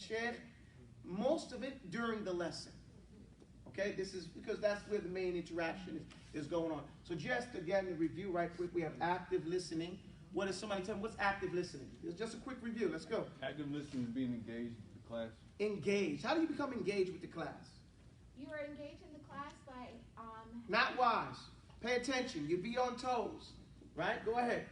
Shaikh, most of it during the lesson. Okay, this is because that's where the main interaction is going on. So just again, to review right quick, we have active listening. What is somebody tell me, what's active listening? It's just a quick review, let's go. Active listening is being engaged with the class. Engaged. How do you become engaged with the class? You are engaged in the class by... Not wise. Pay attention. You be on toes. Right? Go ahead.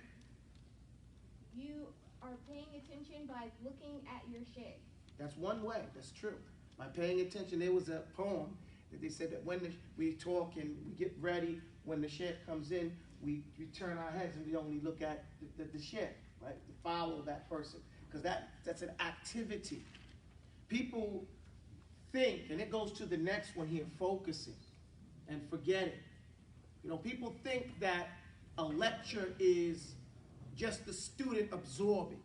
You are paying attention by looking at your shaykh. That's one way. That's true. By paying attention, there was a poem that they said that when we talk and we get ready, when the shaykh comes in, we turn our heads and we only look at the shaykh, right? To follow that person. Because that's an activity. People think, and it goes to the next one here, focusing and forgetting. You know, people think that a lecture is just the student absorbing,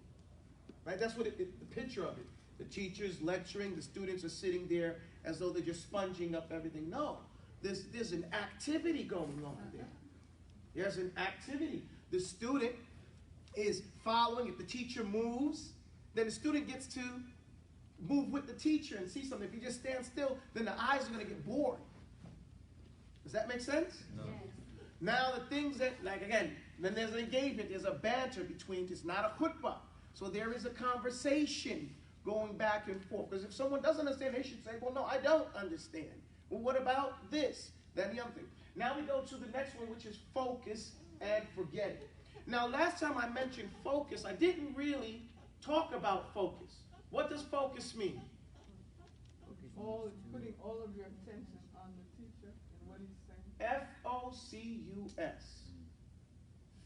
right? That's what the picture of it. The teacher's lecturing, the students are sitting there as though they're just sponging up everything. No, there's an activity going on there. There's an activity. The student is following. If the teacher moves, then the student gets to move with the teacher and see something. If you just stand still, then the eyes are going to get bored. Does that make sense? No. Yes. Now the things that, like again, then there's an engagement, there's a banter between, it's not a khutbah. So there is a conversation going back and forth. Because if someone doesn't understand, they should say, well, no, I don't understand. Well, what about this? Then the other thing. Now we go to the next one, which is focus and forgetting. Now, last time I mentioned focus, I didn't really talk about focus. What does focus mean? Putting all of your attention on the teacher and what he's saying. Focus.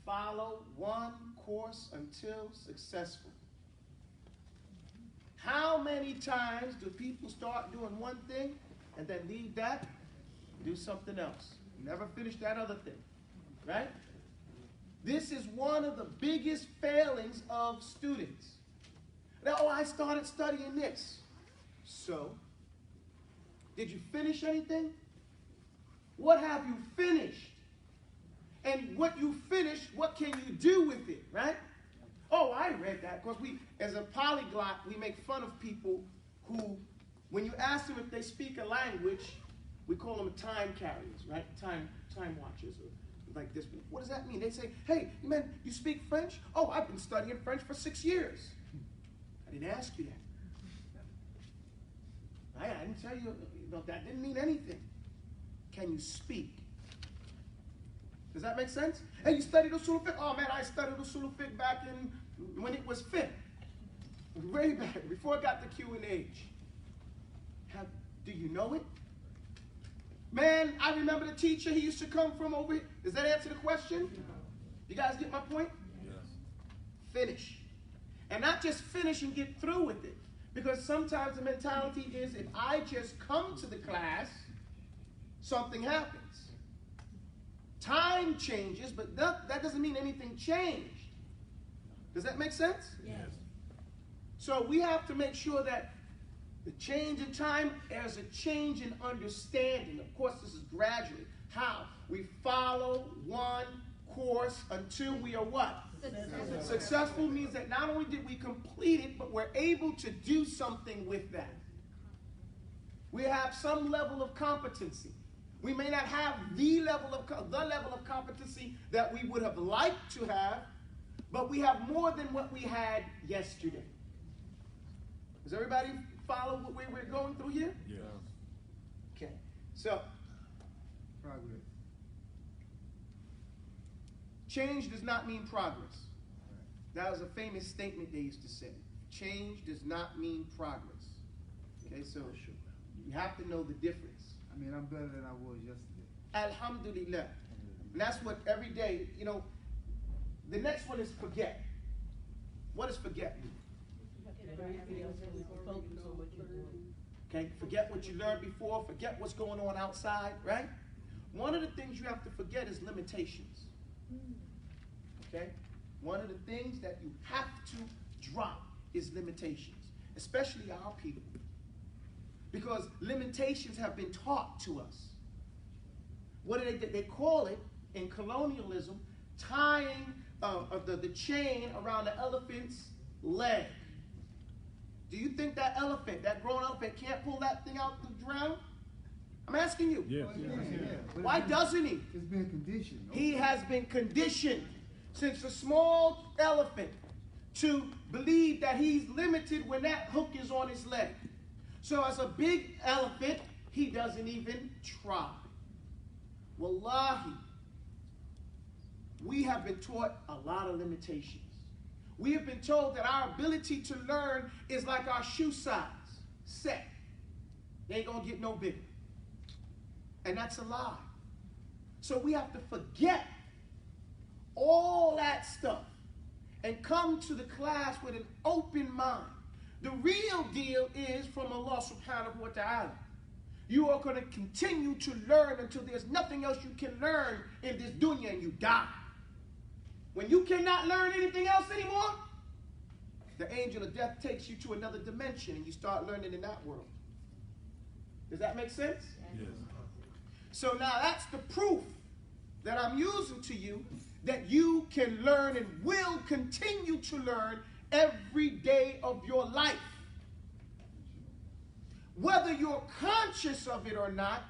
Follow one course until successful. How many times do people start doing one thing and then leave that, do something else? Never finish that other thing, right? This is one of the biggest failings of students. Now, oh, I started studying this. So, did you finish anything? What have you finished? And what you finished, what can you do with it, right? Oh, I read that. Because we, as a polyglot, we make fun of people who, when you ask them if they speak a language, we call them time carriers, right? Time watchers, or like this. What does that mean? They say, hey, man, you speak French? Oh, I've been studying French for 6 years. I didn't ask you that. I didn't tell you, that didn't mean anything. Can you speak? Does that make sense? Hey, you studied usul fiqh? Oh man, I studied usul fiqh back in when it was fiqh. Way back, before it got to Q&H. Do you know it? Man, I remember the teacher, he used to come from over here. Does that answer the question? You guys get my point? Yes. Finish. And not just finish and get through with it. Because sometimes the mentality is, if I just come to the class, something happens. Time changes, but that doesn't mean anything changed. Does that make sense? Yes. So we have to make sure that the change in time is a change in understanding. Of course, this is gradually. How? We follow one course until we are what? Successful. Successful means that not only did we complete it, but we're able to do something with that. We have some level of competency. We may not have the level of competency that we would have liked to have, but we have more than what we had yesterday. Does everybody follow what we're going through here? Yeah. Okay. So, Progress. change does not mean progress. That was a famous statement they used to say. Change does not mean progress. Okay, so you have to know the difference. I mean, I'm better than I was yesterday. Alhamdulillah. And that's what every day, the next one is forget. What does forget mean? Okay, forget what you learned before, forget what's going on outside, right? One of the things you have to forget is limitations. Okay? One of the things that you have to drop is limitations, especially our people. Because limitations have been taught to us. What do they call it in colonialism? Tying the chain around the elephant's leg. Do you think that elephant, that grown elephant, can't pull that thing out the ground? I'm asking you. Yes. But Why doesn't he? It's been conditioned. He has been conditioned since a small elephant to believe that he's limited when that hook is on his leg. So as a big elephant, he doesn't even try. Wallahi, we have been taught a lot of limitations. We have been told that our ability to learn is like our shoe size, set. They ain't gonna get no bigger. And that's a lie. So we have to forget all that stuff and come to the class with an open mind. The real deal is from Allah subhanahu wa ta'ala. You are going to continue to learn until there's nothing else you can learn in this dunya and you die. When you cannot learn anything else anymore, the angel of death takes you to another dimension and you start learning in that world. Does that make sense? Yes. So now that's the proof that I'm using to you that you can learn and will continue to learn every day of your life. Whether you're conscious of it or not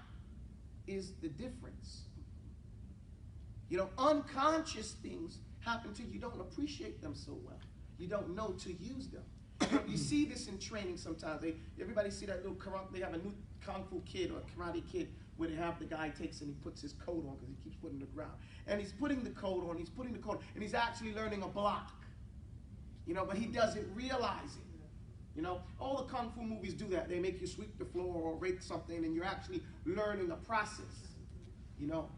is the difference. You know, unconscious things happen to you. You don't appreciate them so well. You don't know to use them. You see this in training sometimes. Everybody see that little karate, they have a new kung fu kid or karate kid where they have the guy takes and he puts his coat on because he keeps putting the ground. And he's putting the coat on, and he's actually learning a block. You know, but he doesn't realize it. You know, all the kung fu movies do that. They make you sweep the floor or rake something and you're actually learning a process. You know,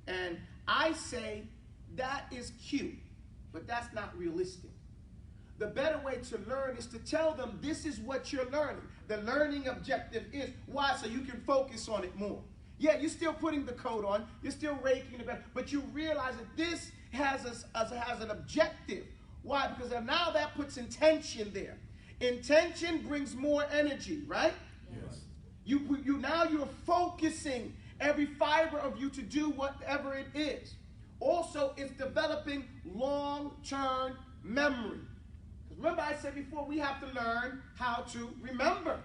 and I say that is cute, but that's not realistic. The better way to learn is to tell them this is what you're learning. The learning objective is why? So you can focus on it more. Yeah, you're still putting the coat on, you're still raking the bed, but you realize that this has an objective. Why? Because now that puts intention there. Intention brings more energy, right? Yes. Now you're focusing every fiber of you to do whatever it is. Also, it's developing long-term memory. Remember I said before, we have to learn how to remember.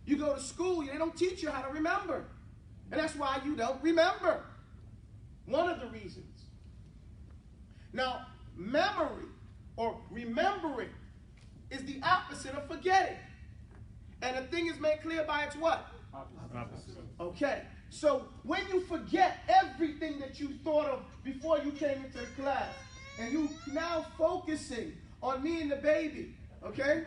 You go to school, they don't teach you how to remember. And that's why you don't remember. One of the reasons. Now, memory or remembering is the opposite of forgetting. And the thing is made clear by its what? Opposite. Okay. So when you forget everything that you thought of before you came into the class, and you now focusing on me and the baby, okay?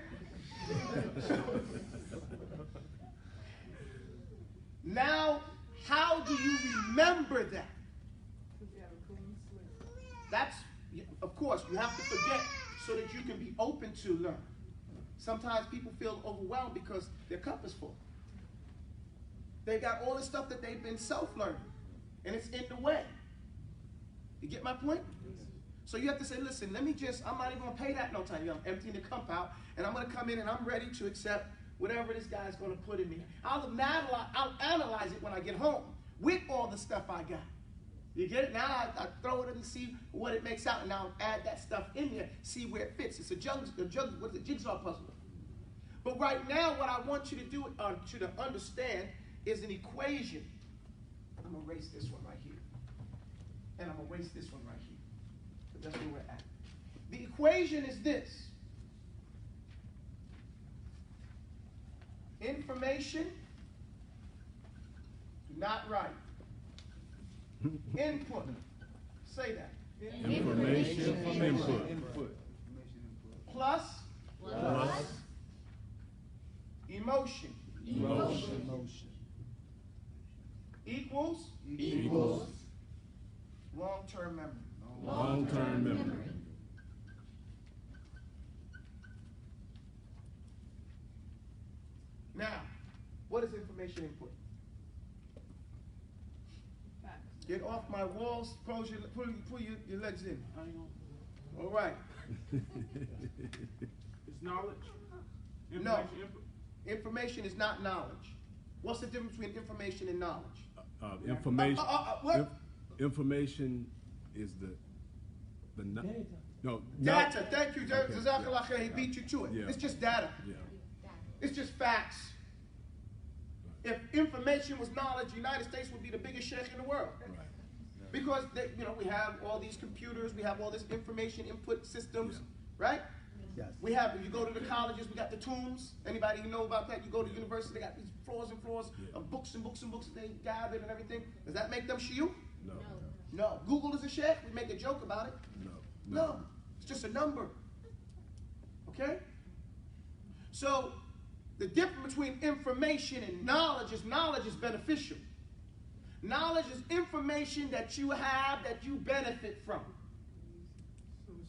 Now, how do you remember that? That's, of course, you have to forget so that you can be open to learn. Sometimes people feel overwhelmed because their cup is full. They got all the stuff that they've been self-learning, and it's in the way. You get my point? So you have to say, listen, I'm not even going to pay that no time. I'm emptying the cup out, and I'm going to come in and I'm ready to accept whatever this guy's going to put in there. I'll analyze it when I get home with all the stuff I got. You get it? Now I throw it in and see what it makes out, and now add that stuff in there, see where it fits. It's a jigsaw puzzle. But right now, what I want you to do, to understand, is an equation. I'm going to erase this one right here. And I'm going to erase this one right here. But that's where we're at. The equation is this. Information, not right. Input. Say that. Information from input. Plus emotion. Equals long-term memory. Long-term memory. Now, what is information input? Get off my walls, pull your legs in. All right. It's knowledge? No. Information is not knowledge. What's the difference between information and knowledge? Information. What? Information is the no. Data. Thank you, Jazakallah khair. He beat you to it. Yeah. It's just data. Yeah. It's just facts. If information was knowledge, the United States would be the biggest sheikh in the world. Because we have all these computers, we have all this information input systems, right? Yes. We have, if you go to the colleges, we got the tombs. Anybody who know about that? You go to university, they got these floors and floors of books and books and books that they gathered and everything. Does that make them shiu? No. No. Google is a sheikh. We make a joke about it. No. It's just a number. Okay? So, the difference between information and knowledge is beneficial. Knowledge is information that you have that you benefit from.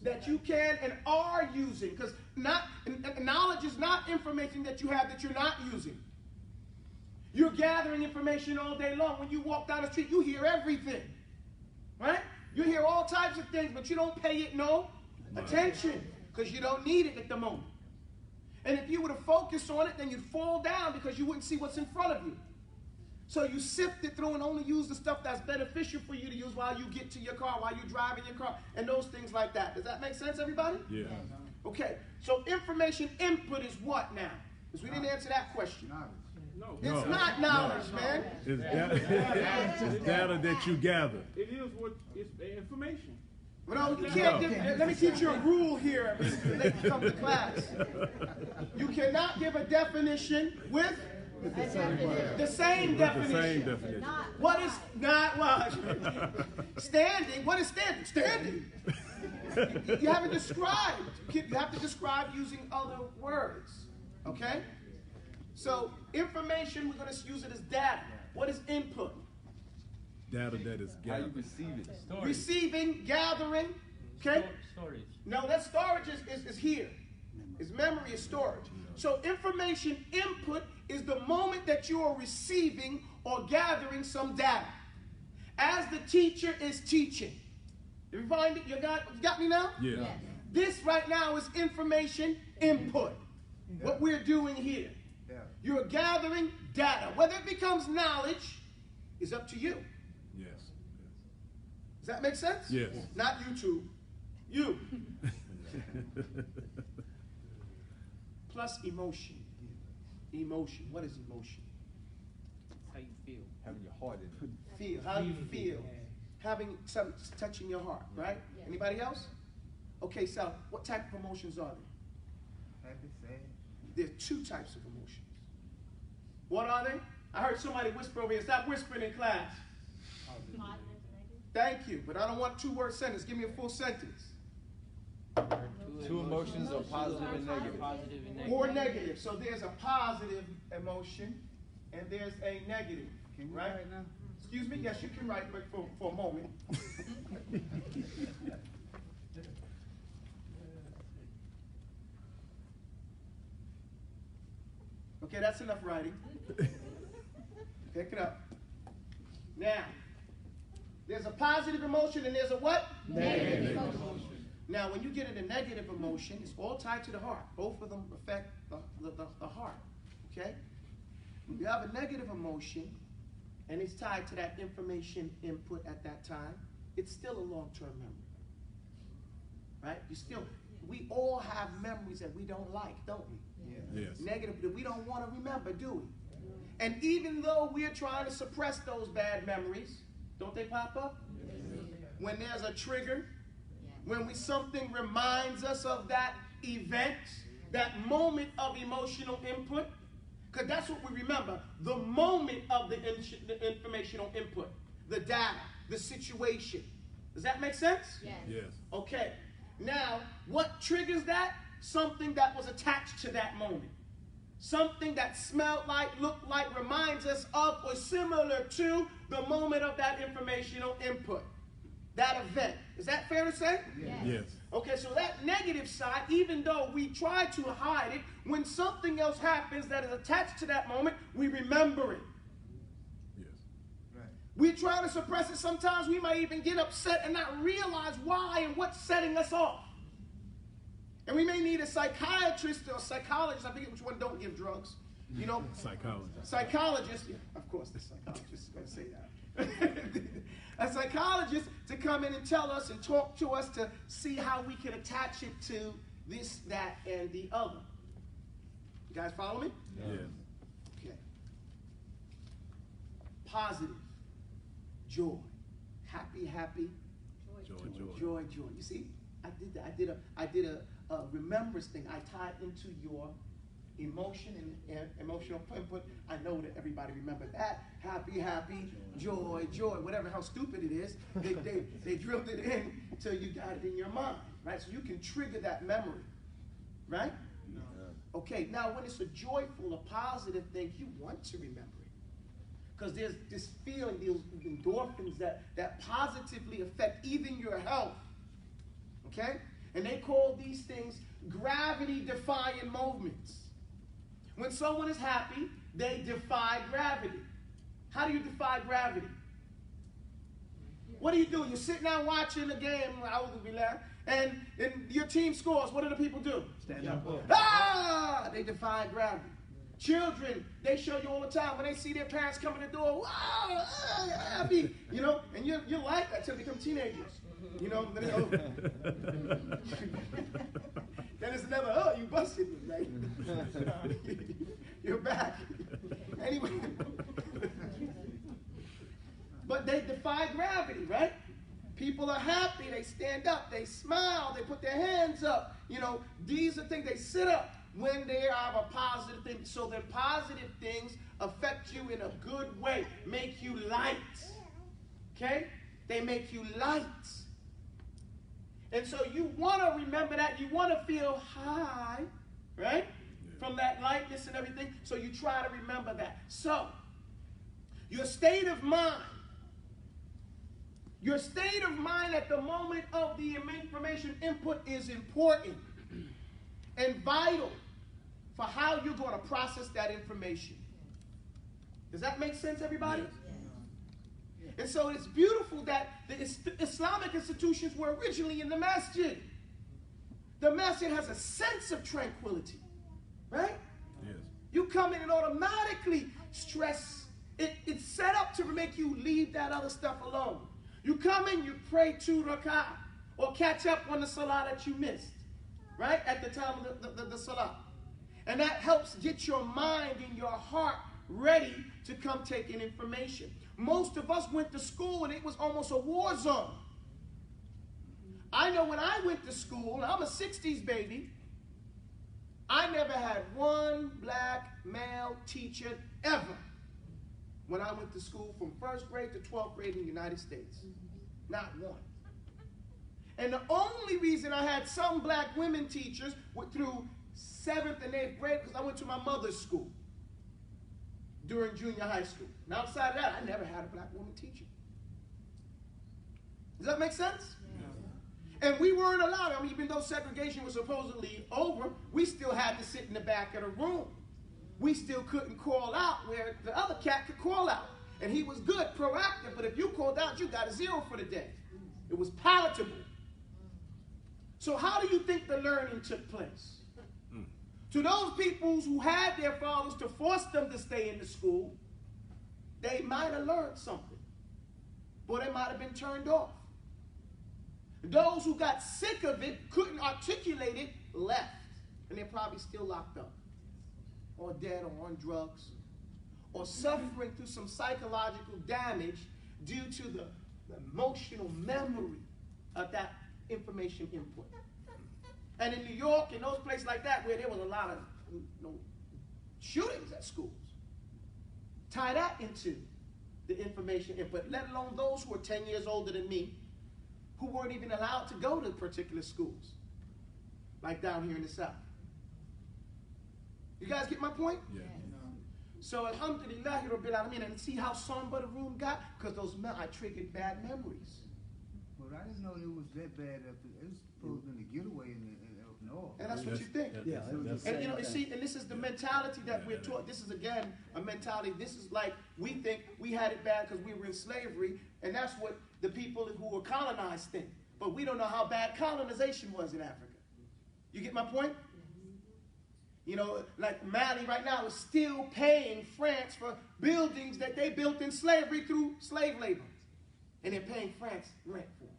That you can and are using. Because knowledge is not information that you have that you're not using. You're gathering information all day long. When you walk down the street, you hear everything. Right? You hear all types of things, but you don't pay it no attention. Because you don't need it at the moment. And if you were to focus on it, then you'd fall down because you wouldn't see what's in front of you. So you sift it through and only use the stuff that's beneficial for you to use while you get to your car, while you're driving your car, and those things like that. Does that make sense, everybody? Yeah. Okay, so information input is what now? Because we didn't answer that question. It's not knowledge, man. It's data that you gather. It is what it's information. No, you can't give, let me teach you a rule here. Let you come to class. You cannot give a definition with the same definition. What is not what? Standing. What is standing? Standing. You haven't described. You have to describe using other words. Okay? So information, we're going to use it as data. What is input? Data that is How you gathered. receive it. Receiving, gathering. Okay? Storage. No, that storage is here. Is memory is storage. So information input is the moment that you are receiving or gathering some data. As the teacher is teaching. You find it? You got me now? Yeah. Yes. This right now is information input. What we're doing here. You're gathering data. Whether it becomes knowledge is up to you. Yes. Does that make sense? Yes. Not YouTube. You. Plus emotion. Emotion. What is emotion? How you feel. Having your heart in it. Feel. How you feel. Having something touching your heart, right? Yeah. Anybody else? Okay, so what type of emotions are there? Happy, sad. There are two types of emotions. What are they? I heard somebody whisper over here. Stop whispering in class. Thank you, but I don't want two-word sentence. Give me a full sentence. Two emotions are positive and negative. Positive and negative. Or negative. So there's a positive emotion and there's a negative. Can you right? write now? Excuse me? Yes, you can write, but for a moment. Okay, that's enough writing. Pick it up. Now, there's a positive emotion and there's a what? Negative emotion. Now, when you get into negative emotion, it's all tied to the heart. Both of them affect the heart. Okay? When you have a negative emotion and it's tied to that information input at that time, it's still a long-term memory. Right? We all have memories that we don't like, don't we? Yes. Negative that we don't want to remember, do we? And even though we're trying to suppress those bad memories, don't they pop up? When there's a trigger, when something reminds us of that event, that moment of emotional input, because that's what we remember, the moment of the informational input, the data, the situation. Does that make sense? Yes. Yes. Okay. Now, what triggers that? Something that was attached to that moment. Something that smelled like, looked like, reminds us of, or similar to the moment of that informational input. That event. Is that fair to say? Yes. Okay, so that negative side, even though we try to hide it, when something else happens that is attached to that moment, we remember it. Yes. We try to suppress it. Sometimes we might even get upset and not realize why and what's setting us off. And we may need a psychiatrist or a psychologist. I forget which one don't give drugs. You know, Psychologist. psychologist. Yeah, of course, the psychologist is going to say that. A psychologist to come in and tell us and talk to us to see how we can attach it to this, that, and the other. guys follow me? Yes. Okay. Positive. Joy. Happy, happy. Joy. You see, I did that. I did a remembrance thing. I tied into your emotion and emotional input. I know that everybody remembered that. Happy, joy. Whatever, how stupid it is, they drilled it in until you got it in your mind, right? So you can trigger that memory, right? Okay, now when it's a joyful, a positive thing, you want to remember it. Because there's this feeling, these endorphins that positively affect even your health. Okay? And they call these things gravity-defying movements. When someone is happy, they defy gravity. How do you defy gravity? What do? You're sitting down watching a game, and your team scores. What do the people do? Stand up. Ah! They defy gravity. Children, they show you all the time when they see their parents come in the door, wow, happy, and you like that till they become teenagers. Then it's another, you busted me, right? You're back. Anyway. But they defy gravity, right? People are happy, they stand up, they smile, they put their hands up. These are things, they sit up when they have a positive thing. So the positive things affect you in a good way, make you light. Okay? They make you light. And so you want to remember that. You want to feel high, right? From that lightness and everything. So you try to remember that. So, your state of mind at the moment of the information input is important and vital for how you're going to process that information. Does that make sense, everybody? Yes. And so it's beautiful that the Islamic institutions were originally in the masjid. The masjid has a sense of tranquility, right? Yes. You come in and automatically stress. It's set up to make you leave that other stuff alone. You come in, you pray 2 rak'ah or catch up on the salah that you missed, right? At the time of the salah. And that helps get your mind and your heart ready to come take in information. Most of us went to school and it was almost a war zone. I know when I went to school, and I'm a 60s baby, I never had one black male teacher ever when I went to school from 1st grade to 12th grade in the United States. Not one. And the only reason I had some black women teachers were through 7th and 8th grade because I went to my mother's school during junior high school. And outside of that, I never had a black woman teacher. Does that make sense? Yeah. And we weren't allowed. Even though segregation was supposedly over, we still had to sit in the back of the room. We still couldn't call out where the other cat could call out. And he was good, proactive, but if you called out, you got a 0 for the day. It was palatable. So how do you think the learning took place? To those people who had their fathers to force them to stay in the school, they might have learned something. Or they might have been turned off. Those who got sick of it, couldn't articulate it, left. And they're probably still locked up. Or dead or on drugs. Or suffering through some psychological damage due to the emotional memory of that information input. And in New York and those places like that where there was a lot of shootings at schools, tie that into the information input, let alone those who are 10 years older than me who weren't even allowed to go to particular schools, like down here in the South. You guys get my point? Yeah. So alhamdulillah rabbil alameen, and see how somber the room got? Because I triggered bad memories. Well, I didn't know it was that bad. It was supposed to be a getaway in up north. And that's what you think. Yeah, And you see, and this is the mentality that we're taught. This is again a mentality. This is like we think we had it bad because we were in slavery, and that's what the people who were colonized think. But we don't know how bad colonization was in Africa. You get my point? Like Mali right now is still paying France for buildings that they built in slavery through slave labor. And they're paying France rent for them.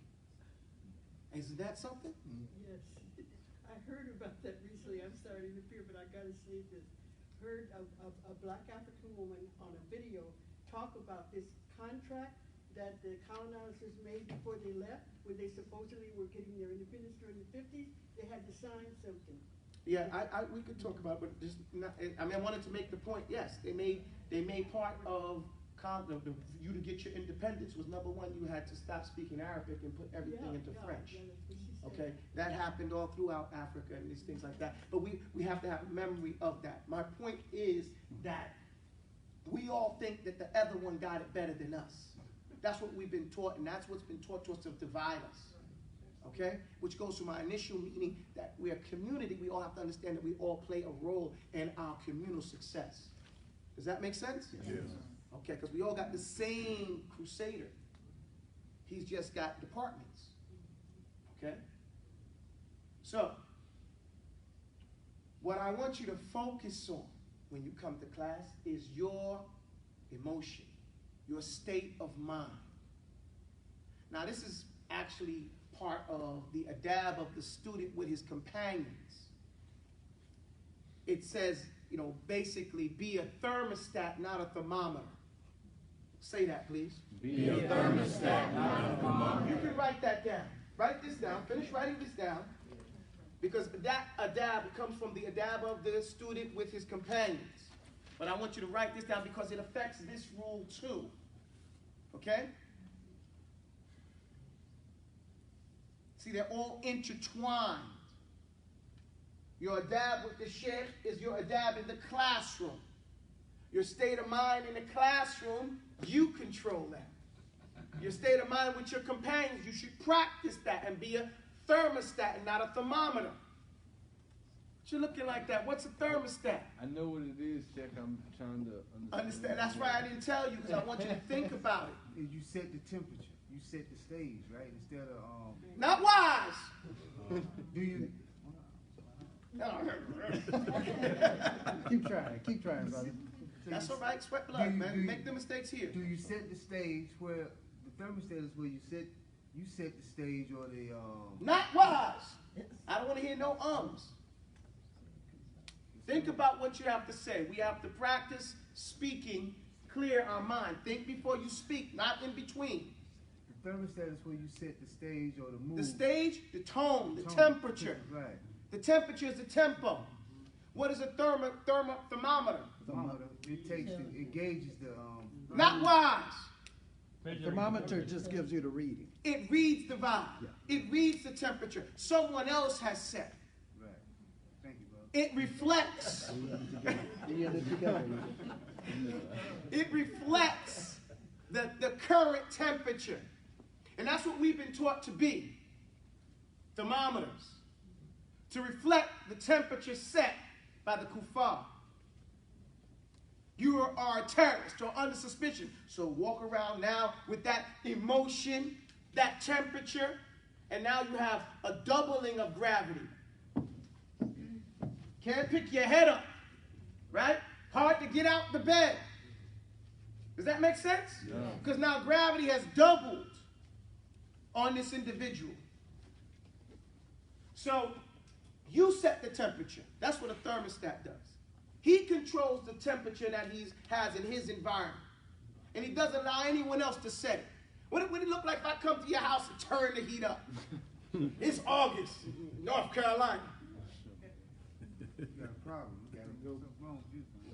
Isn't that something? Yes. I heard about that recently. I'm sorry to interfere, but I got to say this. heard a black African woman on a video talk about this contract that the colonizers made before they left, where they supposedly were getting their independence during the 50s. They had to sign something. Yeah, we could talk about it, but just not, I mean, I wanted to make the point, yes, they made part of you to get your independence was number one, you had to stop speaking Arabic and put everything into French. Yeah, that's what she said. Okay, that happened all throughout Africa and these things like that. But we have to have memory of that. My point is that we all think that the other one got it better than us. That's what we've been taught, and that's what's been taught to us to divide us. Okay? Which goes to my initial meaning that we're a community. We all have to understand that we all play a role in our communal success. Does that make sense? Yes. Okay, because we all got the same crusader. He's just got departments. Okay? So, what I want you to focus on when you come to class is your emotion, your state of mind. Now, this is actually part of the adab of the student with his companions. It says, basically be a thermostat, not a thermometer. Say that, please. Be a thermostat, not a thermometer. You can write that down. Write this down. Finish writing this down. Because that adab comes from the adab of the student with his companions. But I want you to write this down because it affects this rule too. Okay? See, they're all intertwined. Your adab with the sheikh is your adab in the classroom. Your state of mind in the classroom, you control that. Your state of mind with your companions, you should practice that and be a thermostat and not a thermometer. What you looking like that? What's a thermostat? I know what it is, Sheikh. I'm trying to Understand? That's why I didn't tell you, because I want you to think about it. You set the temperature. You set the stage, right? Instead of Not wise. do you? Keep trying, brother. That's all right. Sweat blood, man. Make the mistakes here. Do you set the stage where the thermostat is where you set the stage or the Not wise. I don't want to hear no ums. Think about what you have to say. We have to practice speaking clear our mind. Think before you speak, not in between. The thermostat is where you set the stage or the mood. The stage, the tone, the temperature. Right. The temperature is the tempo. What is a thermometer? It gauges the Not wise. Thermometer just gives you the reading. It reads the vibe. It reads the temperature. Someone else has set. Right. Thank you, brother. It reflects. It reflects the current temperature. And that's what we've been taught to be. Thermometers. To reflect the temperature set by the kuffar. You are a terrorist or under suspicion. So walk around now with that emotion, that temperature, and now you have a doubling of gravity. Can't pick your head up, right? Hard to get out the bed. Does that make sense? Because now gravity has doubled on this individual. So you set the temperature. That's what a thermostat does. He controls the temperature that he has in his environment. And he doesn't allow anyone else to set it. What would it look like if I come to your house and turn the heat up? It's August, North Carolina. You got a problem. You got to go wrong.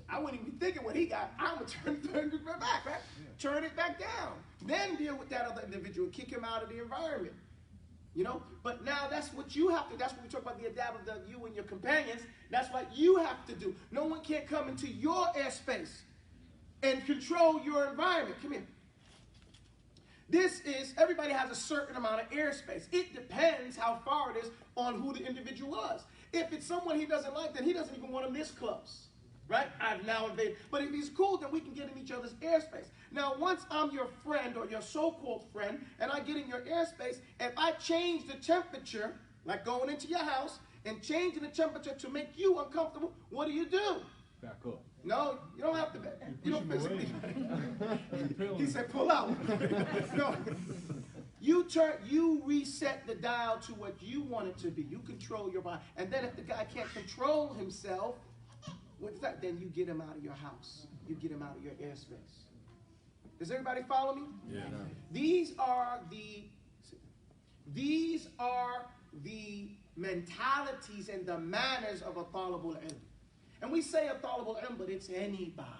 I wouldn't even be thinking what he got. I'm going to turn it back, right? Yeah. Turn it back down. Then deal with that other individual. Kick him out of the environment. But now that's what you have to, that's what we talk about the adab of you and your companions. That's what you have to do. No one can't come into your airspace and control your environment. Come here. Everybody has a certain amount of airspace. It depends how far it is on who the individual is. If it's someone he doesn't like, then he doesn't even want him this close. Right? I've now invaded. But if he's cool, then we can get in each other's airspace. Now, once I'm your friend or your so-called friend, and I get in your airspace, if I change the temperature, like going into your house, and changing the temperature to make you uncomfortable, what do? Back up. No, you don't have to back. You don't physically. He said, pull out. No. You reset the dial to what you want it to be. You control your mind. And then if the guy can't control himself, What's that? Then you get him out of your house. You get him out of your airspace. Does everybody follow me? Yeah. These are the mentalities and the manners of a talibul ilm. And we say a talibul ilm, but it's anybody.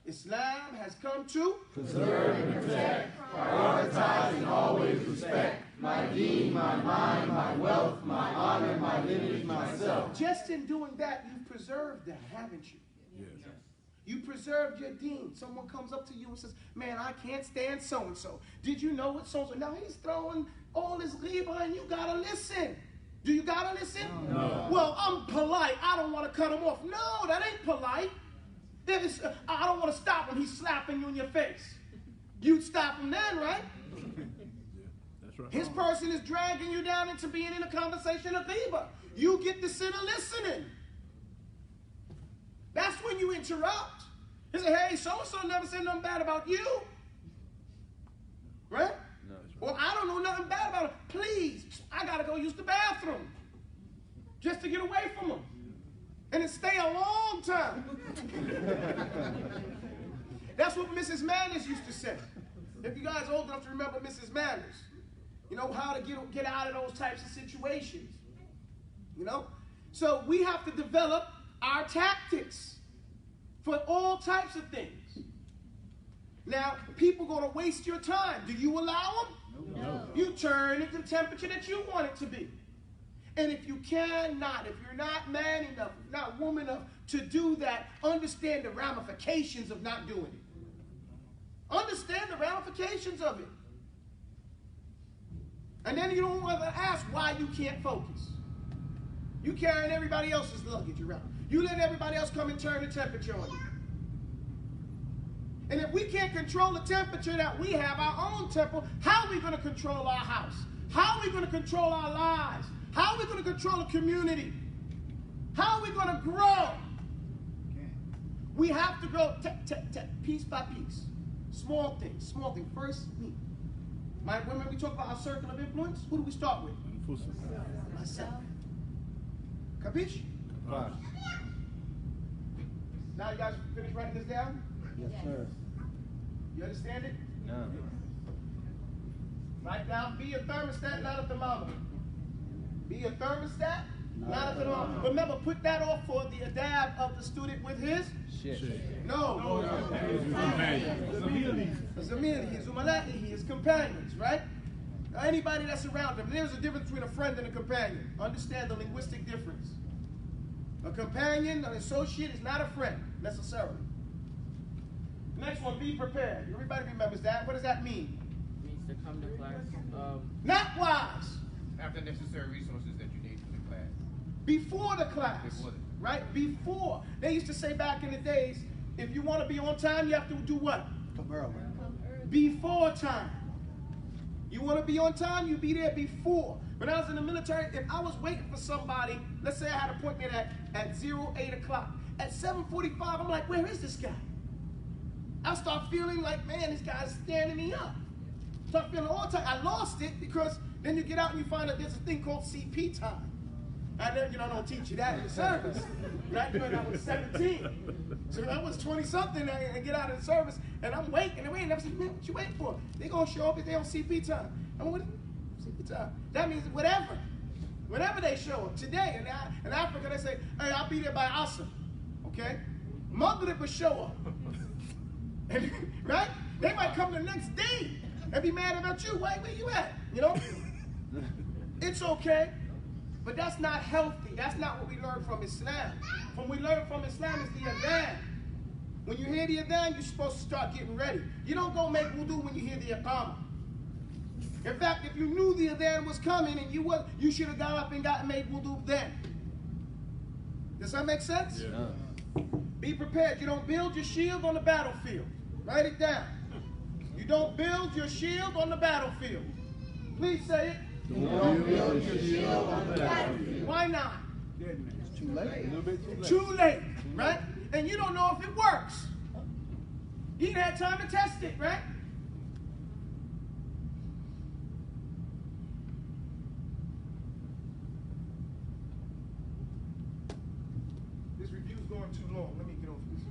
Islam has come to preserve and protect, prioritize and always respect my deen, my mind, my wealth, my honor, my lineage, myself. Just in doing that, you've preserved that, haven't you? Yes. You preserved your deen. Someone comes up to you and says, man, I can't stand so-and-so. Did you know what so-and-so? Now he's throwing all his ghibah and you gotta listen. Do you gotta listen? No. Well, I'm polite. I don't want to cut him off. No, that ain't polite. I don't want to stop him. He's slapping you in your face. You'd stop him then, right? Yeah, that's right. His person is dragging you down into being in a conversation of ghibah. You get to sit and listening. That's when you interrupt. He say, hey, so-and-so never said nothing bad about you. Right? No. Well, I don't know nothing bad about him. Please, I got to go use the bathroom. Just to get away from him. And it stay a long time. That's what Mrs. Manners used to say. If you guys are old enough to remember Mrs. Manners, you know how to get out of those types of situations. You know? So we have to develop our tactics for all types of things. Now, people are going to waste your time. Do you allow them? No. You turn it to the temperature that you want it to be. And if you cannot, if you're not man enough, not woman enough to do that, understand the ramifications of not doing it. Understand the ramifications of it. And then you don't want to ask why you can't focus. You carrying everybody else's luggage around. You let everybody else come and turn the temperature on you. And if we can't control the temperature that we have, our own temper, how are we going to control our house? How are we going to control our lives? How are we going to control a community? How are we going to grow? We have to grow piece by piece. Small things, small thing. First, me. When we talk about our circle of influence, who do we start with? Myself. Capiche? Fine. Now you guys finish writing this down? Yes, sir. You understand it? No. Write down, be a thermostat, not a thermometer. Be a thermostat, not a thermometer. Remember, put that off for the adab of the student with his? Shit. No. Zamilihi, Zumala'ihi, his companions, right? Now, anybody that's around them. There's a difference between a friend and a companion. Understand the linguistic difference. A companion, an associate, is not a friend, necessarily. Next one, be prepared. Everybody remembers that. What does that mean? It means to come to class. Not wise. Have the necessary resources that you need for the class. Before the class. Right? Before. They used to say back in the days, if you want to be on time, you have to do what? Come early. Before time. You want to be on time, you be there before. When I was in the military, if I was waiting for somebody, let's say I had an appointment at 8 o'clock. At 7:45, I'm like, where is this guy? I start feeling like, man, this guy's standing me up. Start feeling all the time. I lost it because then you get out and you find out there's a thing called CP time. I never, don't teach you that in the service. Right? When I was 17. So I was 20-something and I get out of the service and I'm waiting and waiting. I'm saying, man, what you waiting for? They're going to show up if they on CP time. I'm like, CP time? That means whatever. Whenever they show up. Today in Africa, they say, hey, I'll be there by Asr. Okay? Maghrib will show up. And, right? They might come the next day and be mad about you. Wait, where you at? It's okay. But that's not healthy. That's not what we learn from Islam. What we learn from Islam is the adhan. When you hear the adhan, you're supposed to start getting ready. You don't go make wudu when you hear the iqamah. In fact, if you knew the adhan was coming and you should have got up and made wudu then. Does that make sense? Yeah. Be prepared. You don't build your shield on the battlefield. Write it down. You don't build your shield on the battlefield. Please say it. Don't build your shield on the battlefield. Why not? It's too late. A little bit too late. Too late, right? And you don't know if it works. You didn't have time to test it, right? This review going too long. Let me get off this.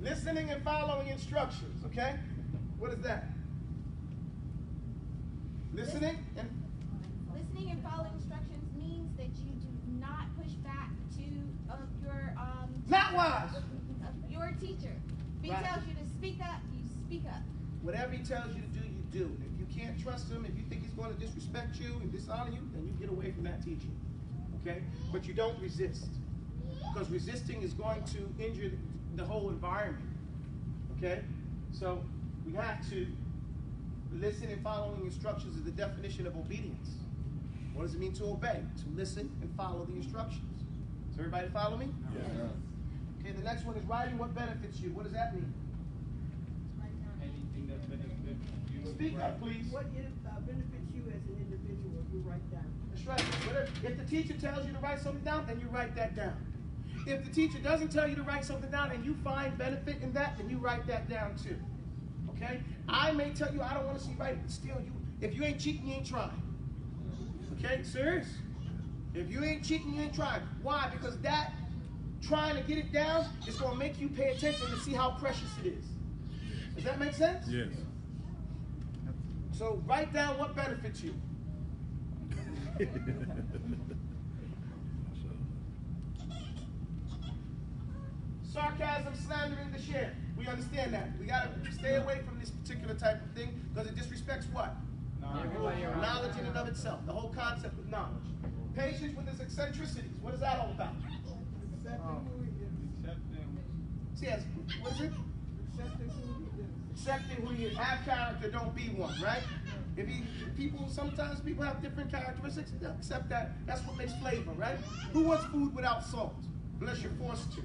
Listening and following instructions, okay? What is that? Listening and following instructions means that you do not push back to not wise. Your teacher. If he tells you to speak up, you speak up. Whatever he tells you to do, you do. If you can't trust him, if you think he's going to disrespect you and dishonor you, then you get away from that teacher. Okay? But you don't resist. Because resisting is going to injure the whole environment. Okay? So we have to listen and following instructions is the definition of obedience. What does it mean to obey? To listen and follow the instructions. Does everybody follow me? Yes. Okay, the next one is writing what benefits you. What does that mean? Anything that benefits you. Speak up, please. What benefits you as an individual, you write down. That's right. If the teacher tells you to write something down, then you write that down. If the teacher doesn't tell you to write something down and you find benefit in that, then you write that down too. Okay? I may tell you I don't want to see you write, but still, if you ain't cheating, you ain't trying. Okay? Serious? If you ain't cheating, you ain't trying. Why? Because that trying to get it down is going to make you pay attention to see how precious it is. Does that make sense? Yes. So write down what benefits you. Sarcasm, slandering the share. We understand that. We got to stay away from this particular type of thing because it disrespects what? Knowledge in and of itself. The whole concept of knowledge. Patience with its eccentricities. What is that all about? See, what is it? Accepting who he is. Have character, don't be one, right? Sometimes people have different characteristics. Accept that. That's what makes flavor, right? Who wants food without salt? Unless you're forced to.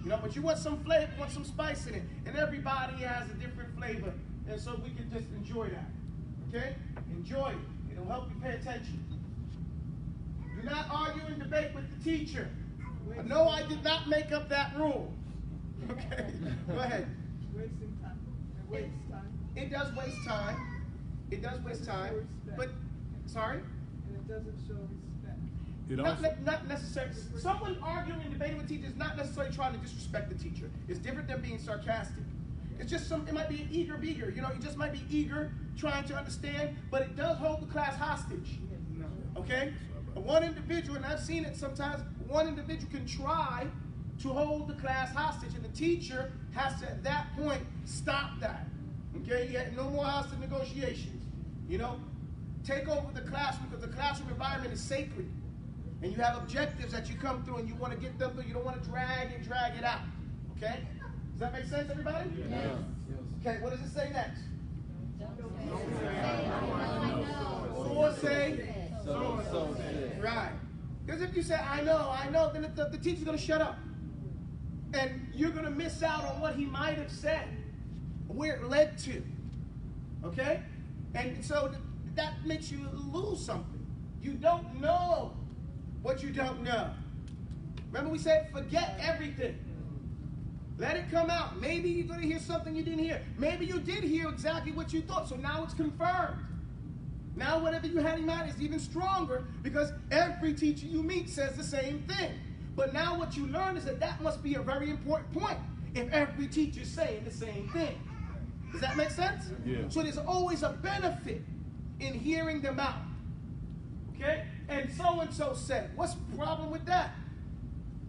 You know, but you want some flavor, want some spice in it. And everybody has a different flavor. And so we can just enjoy that. Okay? Enjoy it. It'll help you pay attention. Do not argue and debate with the teacher. No, I did not make up that rule. Okay? Go ahead. Wasting time. It wastes time. It does waste time. It does waste time. But, sorry? And it doesn't show respect. Not necessarily. Someone arguing and debating with teachers is not necessarily trying to disrespect the teacher. It's different than being sarcastic. It's just it might be an eager beager. You know, you just might be eager, trying to understand, but it does hold the class hostage. Okay? One individual, and I've seen it sometimes, one individual can try to hold the class hostage, and the teacher has to, at that point, stop that. Okay? No more hostage negotiations. You know? Take over the classroom because the classroom environment is sacred. And you have objectives that you come through and you want to get them through. You don't want to drag it out. Okay? Does that make sense, everybody? Yes. Okay, what does it say next? Or say. So say. Right. Because if you say, I know, then the teacher's going to shut up. And you're going to miss out on what he might have said, where it led to. Okay? And so that makes you lose something. You don't know what you don't know. Remember we said, forget everything. Let it come out. Maybe you're going to hear something you didn't hear. Maybe you did hear exactly what you thought, so now it's confirmed. Now whatever you had in mind is even stronger because every teacher you meet says the same thing. But now what you learn is that must be a very important point if every teacher's saying the same thing. Does that make sense? Yeah. So there's always a benefit in hearing them out. Okay? And so-and-so said. What's the problem with that?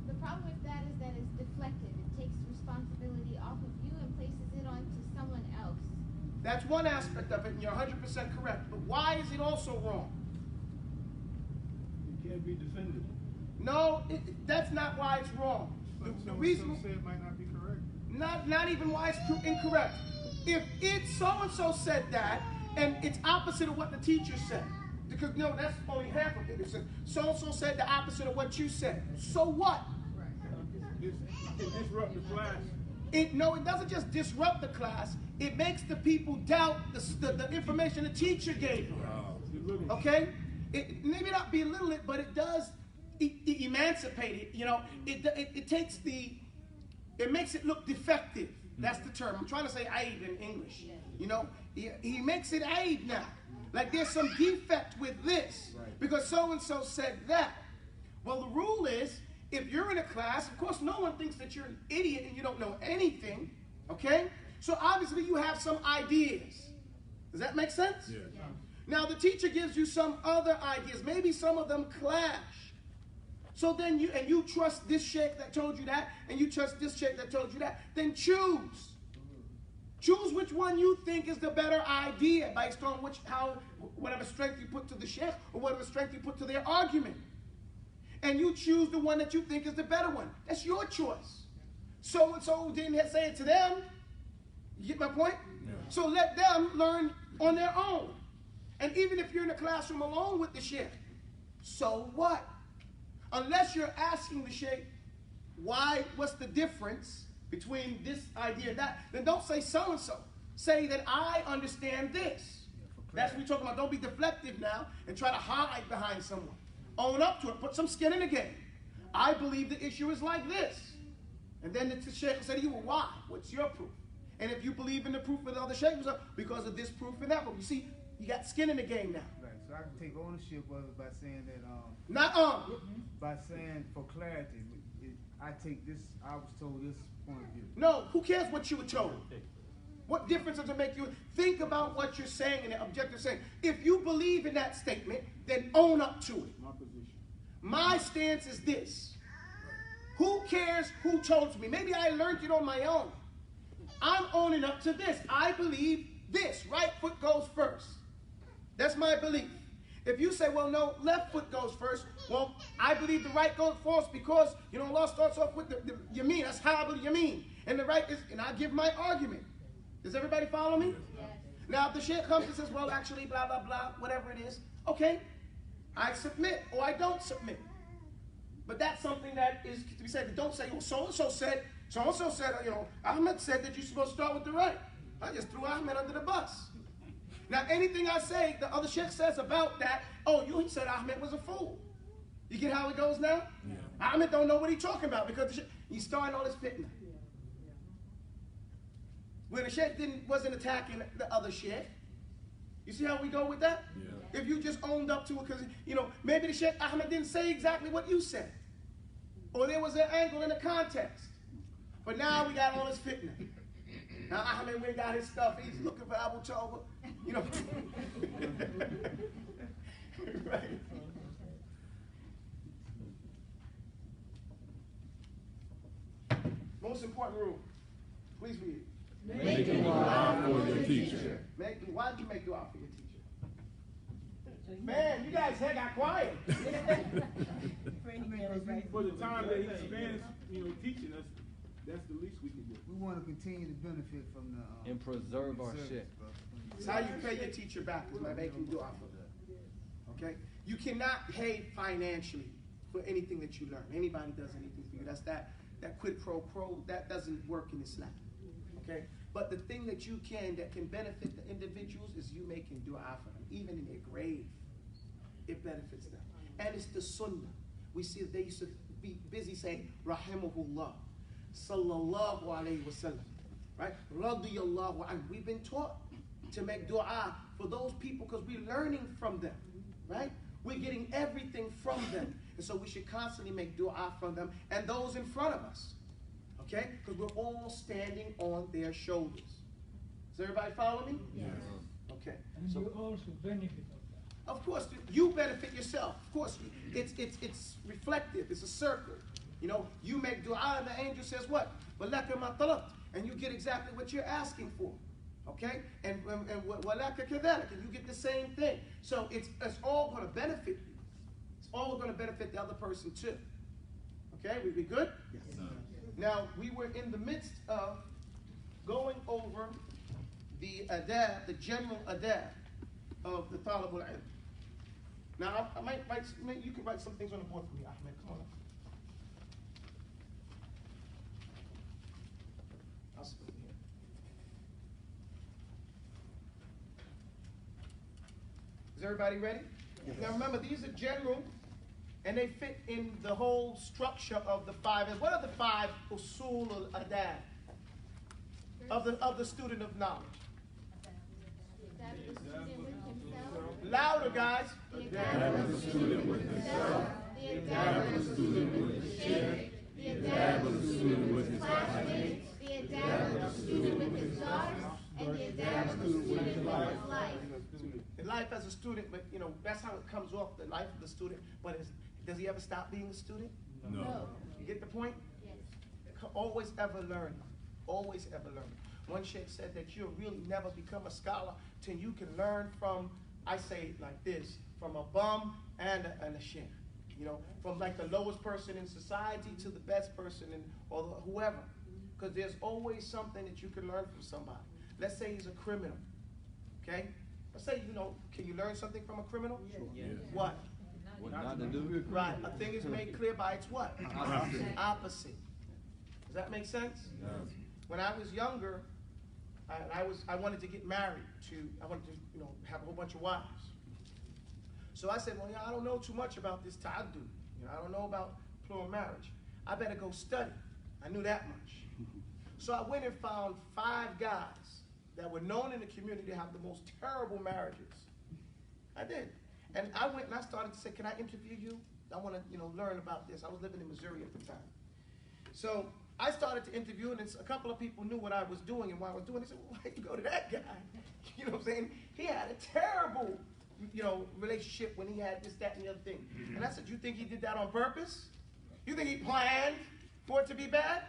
the problem with that is that it's deflected. It takes responsibility off of you and places it onto someone else. That's one aspect of it, and you're 100% correct. But why is it also wrong? It can't be defended. No, that's not why it's wrong. The reason say it might not be correct. not even why it's incorrect. If it's so-and-so said that, and it's opposite of what the teacher said, because that's only half of it. It says so-and-so said the opposite of what you said. So what? It disrupt the class. It doesn't just disrupt the class. It makes the people doubt the information the teacher gave them. Okay? It maybe not belittle it, but it does emancipate it. It makes it look defective. That's the term. I'm trying to say aib in English. He makes it aib now. Like there's some defect with this because so-and-so said that. Well, the rule is, if you're in a class, of course, no one thinks that you're an idiot and you don't know anything, okay? So obviously you have some ideas. Does that make sense? Yeah. Now the teacher gives you some other ideas. Maybe some of them clash. So then you trust this sheikh that told you that, and you trust this sheikh that told you that. Then choose. Choose which one you think is the better idea based on whatever strength you put to the sheikh or whatever strength you put to their argument. And you choose the one that you think is the better one. That's your choice. So-and-so didn't say it to them. You get my point? Yeah. So let them learn on their own. And even if you're in a classroom alone with the sheikh, so what? Unless you're asking the sheikh, what's the difference between this idea and that, then don't say so-and-so. Say that I understand this. That's what we're talking about. Don't be deflective now and try to hide behind someone. Own up to it. Put some skin in the game. I believe the issue is like this. And then the sheikh will say to you, well, why? What's your proof? And if you believe in the proof of the other sheikh, will say, because of this proof and that. But you see, you got skin in the game now. Right, so I can take ownership of it by saying that, by saying for clarity, I take this, I was told this point of view. No, who cares what you were told? What difference does it make you? Think about what you're saying and the objective saying. If you believe in that statement, then own up to it. My position. My stance is this. Who cares who told me? Maybe I learned it on my own. I'm owning up to this. I believe this. Right foot goes first. That's my belief. If you say, well, no, left foot goes first, well, I believe the right goes first because, Allah starts off with the yameen. That's how I believe yameen. And the right is, and I give my argument. Does everybody follow me? Yes. Now, if the sheikh comes and says, well, actually, blah, blah, blah, whatever it is, okay, I submit or I don't submit. But that's something that is to be said. Don't say, well, so-and-so said, Ahmed said that you're supposed to start with the right. I just threw Ahmed under the bus. Now, anything I say, the other sheikh says about that, he said Ahmed was a fool. You get how it goes now? Yeah. Ahmed don't know what he's talking about because he's starting all this fitna. When the sheikh wasn't attacking the other sheikh. You see how we go with that? Yeah. If you just owned up to it because, maybe the sheikh Ahmed didn't say exactly what you said. Or there was an angle in the context. But now we got all this fitna. Now Ahmed went got his stuff. He's looking for Abu Taubah. Right. Most important rule. Please read it. Make dua for your teacher. Why did you make dua for your teacher? Man, you guys got quiet. For the time that he spends, teaching us, that's the least we can do. We want to continue to benefit from the And preserve our service, shit. bro. It's how you pay your teacher back is by making dua for them. Okay? You cannot pay financially for anything that you learn. Anybody does anything for you. That's that quid pro quo, that doesn't work in Islam. Okay? But the thing that can benefit the individuals is you making dua for them. Even in their grave, it benefits them. And it's the sunnah. We see that they used to be busy saying, Rahimahullah, Sallallahu Alaihi Wasallam. Right? Radiyallahu anhu. We've been taught to make dua for those people because we're learning from them. Right? We're getting everything from them. And so we should constantly make dua from them and those in front of us. Okay? Because we're all standing on their shoulders. Does everybody follow me? Yes. Okay. And So, you also benefit of that. of course, you benefit yourself. Of course, it's reflective. It's a circle. You make dua and the angel says what? وَلَكَ مَا طَلَبْتَ. And you get exactly what you're asking for. Okay? And وَلَكَ كَذَلِكَ. And you get the same thing. So it's all going to benefit you. It's all going to benefit the other person too. Okay? We good? Yes. Now, we were in the midst of going over the adab, the general adab of the talibul ilm. Now, I might write, you can write some things on the board for me, Ahmed. Come on up. I'll split here. Is everybody ready? Yes. Now, remember, these are general, and they fit in the whole structure of the five. And what are the five usul al-adab of the student of knowledge? The student with himself. Louder, guys. The student with himself. The The adapt is a student with his sheikh. The adapt is a student with his classmates. The adapt is a student with his daughters. And the adapt is a student with his life. Life as a student, but you know, that's how it comes off, the life of the student. But does he ever stop being a student? No. You get the point? Yes. Always ever learn. Always ever learn. One sheikh said that you'll really never become a scholar till you can learn from, I say it like this, from a bum and a sheikh. You know, from like the lowest person in society to the best person or whoever. Because there's always something that you can learn from somebody. Let's say he's a criminal. Okay? Let's say, you know, can you learn something from a criminal? Yeah. What? What not to do? Right. A thing is made clear by its what? Opposite. Opposite. Does that make sense? Yes. When I was younger, I wanted to get married I wanted to, you know, have a whole bunch of wives. So I said, well, yeah, I don't know too much about this ta'adud. You know, I don't know about plural marriage. I better go study. I knew that much. So I went and found 5 guys that were known in the community to have the most terrible marriages. I did. And I went and I started to say, can I interview you? I want to, you know, learn about this. I was living in Missouri at the time. So I started to interview, and a couple of people knew what I was doing and why I was doing it. They said, well, why you go to that guy? You know what I'm saying? He had a terrible, you know, relationship when he had this, that, and the other thing. And I said, you think he did that on purpose? You think he planned for it to be bad?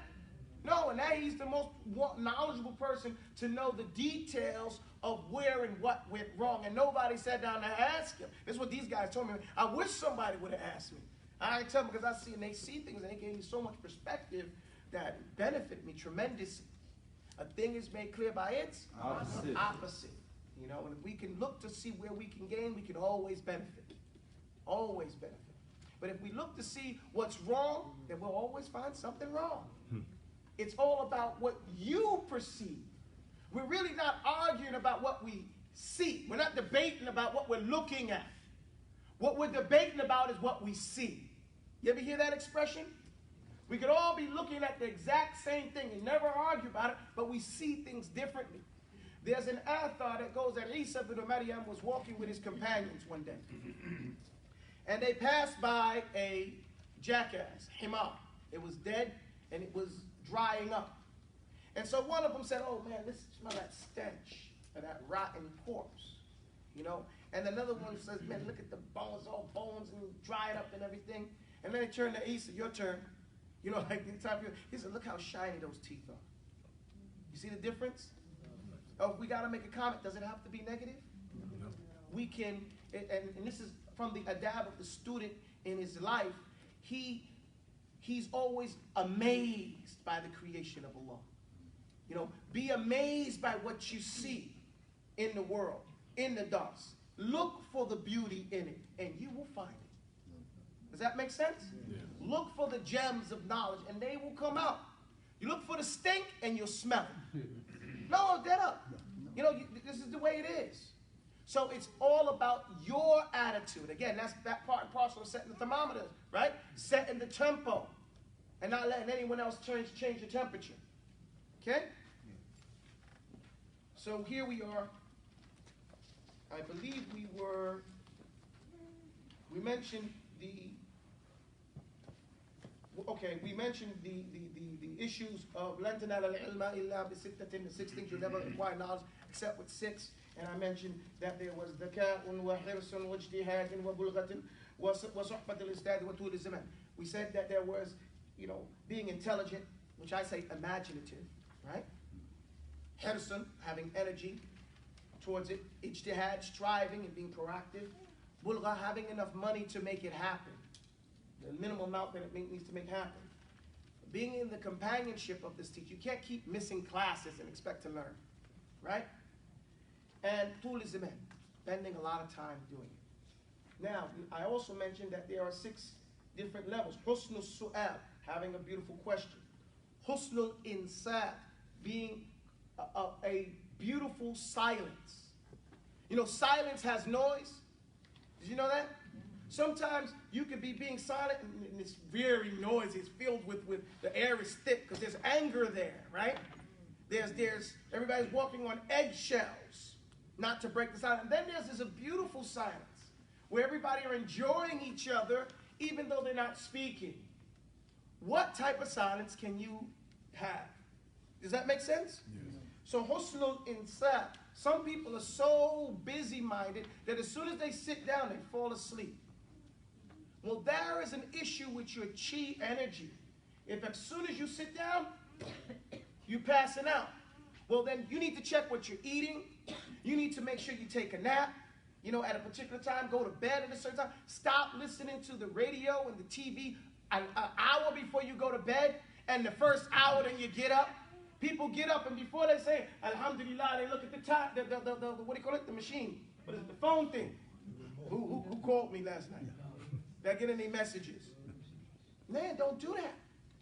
No, and now he's the most knowledgeable person to know the details of where and what went wrong. And nobody sat down to ask him. This is what these guys told me. I wish somebody would have asked me. I tell them because they see things and they gave me so much perspective that benefit me tremendously. A thing is made clear by its opposite. You know, and if we can look to see where we can gain, we can always benefit. Always benefit. But if we look to see what's wrong, then we'll always find something wrong. It's all about what you perceive. We're really not arguing about what we see. We're not debating about what we're looking at. What we're debating about is what we see. You ever hear that expression? We could all be looking at the exact same thing and never argue about it, but we see things differently. There's an athar that goes that Isa ibn Maryam was walking with his companions one day. And they passed by a jackass, himar. It was dead and it was drying up. And so one of them said, oh man, let's smell that stench of that rotten corpse, you know? And another one says, man, look at the bones, all bones and dried up and everything. And then they turned to Isa, your turn. You know, like the time he said, look how shiny those teeth are. You see the difference? Oh, if we got to make a comment, does it have to be negative? No. We can, and this is from the adab of the student in his life, he's always amazed by the creation of Allah. You know, be amazed by what you see in the world, in the dust. Look for the beauty in it, and you will find it. Does that make sense? Yeah. Look for the gems of knowledge, and they will come out. You look for the stink, and you'll smell it. No, dead up. You know, this is the way it is. So it's all about your attitude. Again, that's that part and parcel of setting the thermometer, right? Setting the tempo, and not letting anyone else change the temperature. Okay? So here we are. I believe we mentioned the issues of لَن تَنَالَ الْعِلْمَ إِلَّا بِسِتَّةٍ, the 6 things you'll never acquire knowledge except with 6. And I mentioned that there was ذَكَاءٌ وَحِرْصٌ وَاجْتِهَادٌ وَبُلْغَةٌ وَصُحْبَةُ الْإِسْتَاذِ وَطُولِ الزَّمَانِ. We said that there was, you know, being intelligent, which I say imaginative, right? Hirsun, having energy towards it. Ijtihad, striving and being proactive. Bulgha, having enough money to make it happen. The minimum amount that it needs to make happen. Being in the companionship of this teacher. You can't keep missing classes and expect to learn, right? And tul zaman, spending a lot of time doing it. Now, I also mentioned that there are 6 different levels. Husnul su'al, having a beautiful question. Husnul insat, being a beautiful silence. You know, silence has noise. Did you know that? Sometimes you could be being silent and it's very noisy. It's filled with the air is thick because there's anger there, right? There's everybody's walking on eggshells, not to break the silence. And then there's this a beautiful silence where everybody are enjoying each other even though they're not speaking. What type of silence can you have? Does that make sense? Yes. So husnul insaf. Some people are so busy-minded that as soon as they sit down, they fall asleep. Well, there is an issue with your chi energy. If as soon as you sit down, you're passing out. Well, then you need to check what you're eating. You need to make sure you take a nap, you know, at a particular time, go to bed at a certain time. Stop listening to the radio and the TV an hour before you go to bed, and the first hour then you get up. People get up, and before they say, Alhamdulillah, they look at the time, the what do you call it, the machine, what is it, the phone thing. Who called me last night? They're getting their messages. Man, don't do that.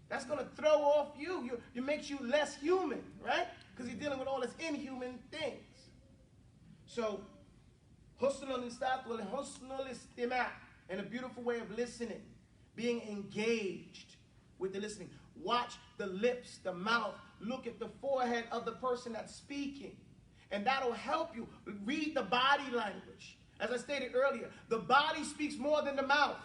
That's going to throw off you. It makes you less human, right? Because you're dealing with all this inhuman things. So, husnul insaf wal husnul istima', and a beautiful way of listening, being engaged with the listening. Watch the lips, the mouth. Look at the forehead of the person that's speaking. And that'll help you. Read the body language. As I stated earlier, the body speaks more than the mouth.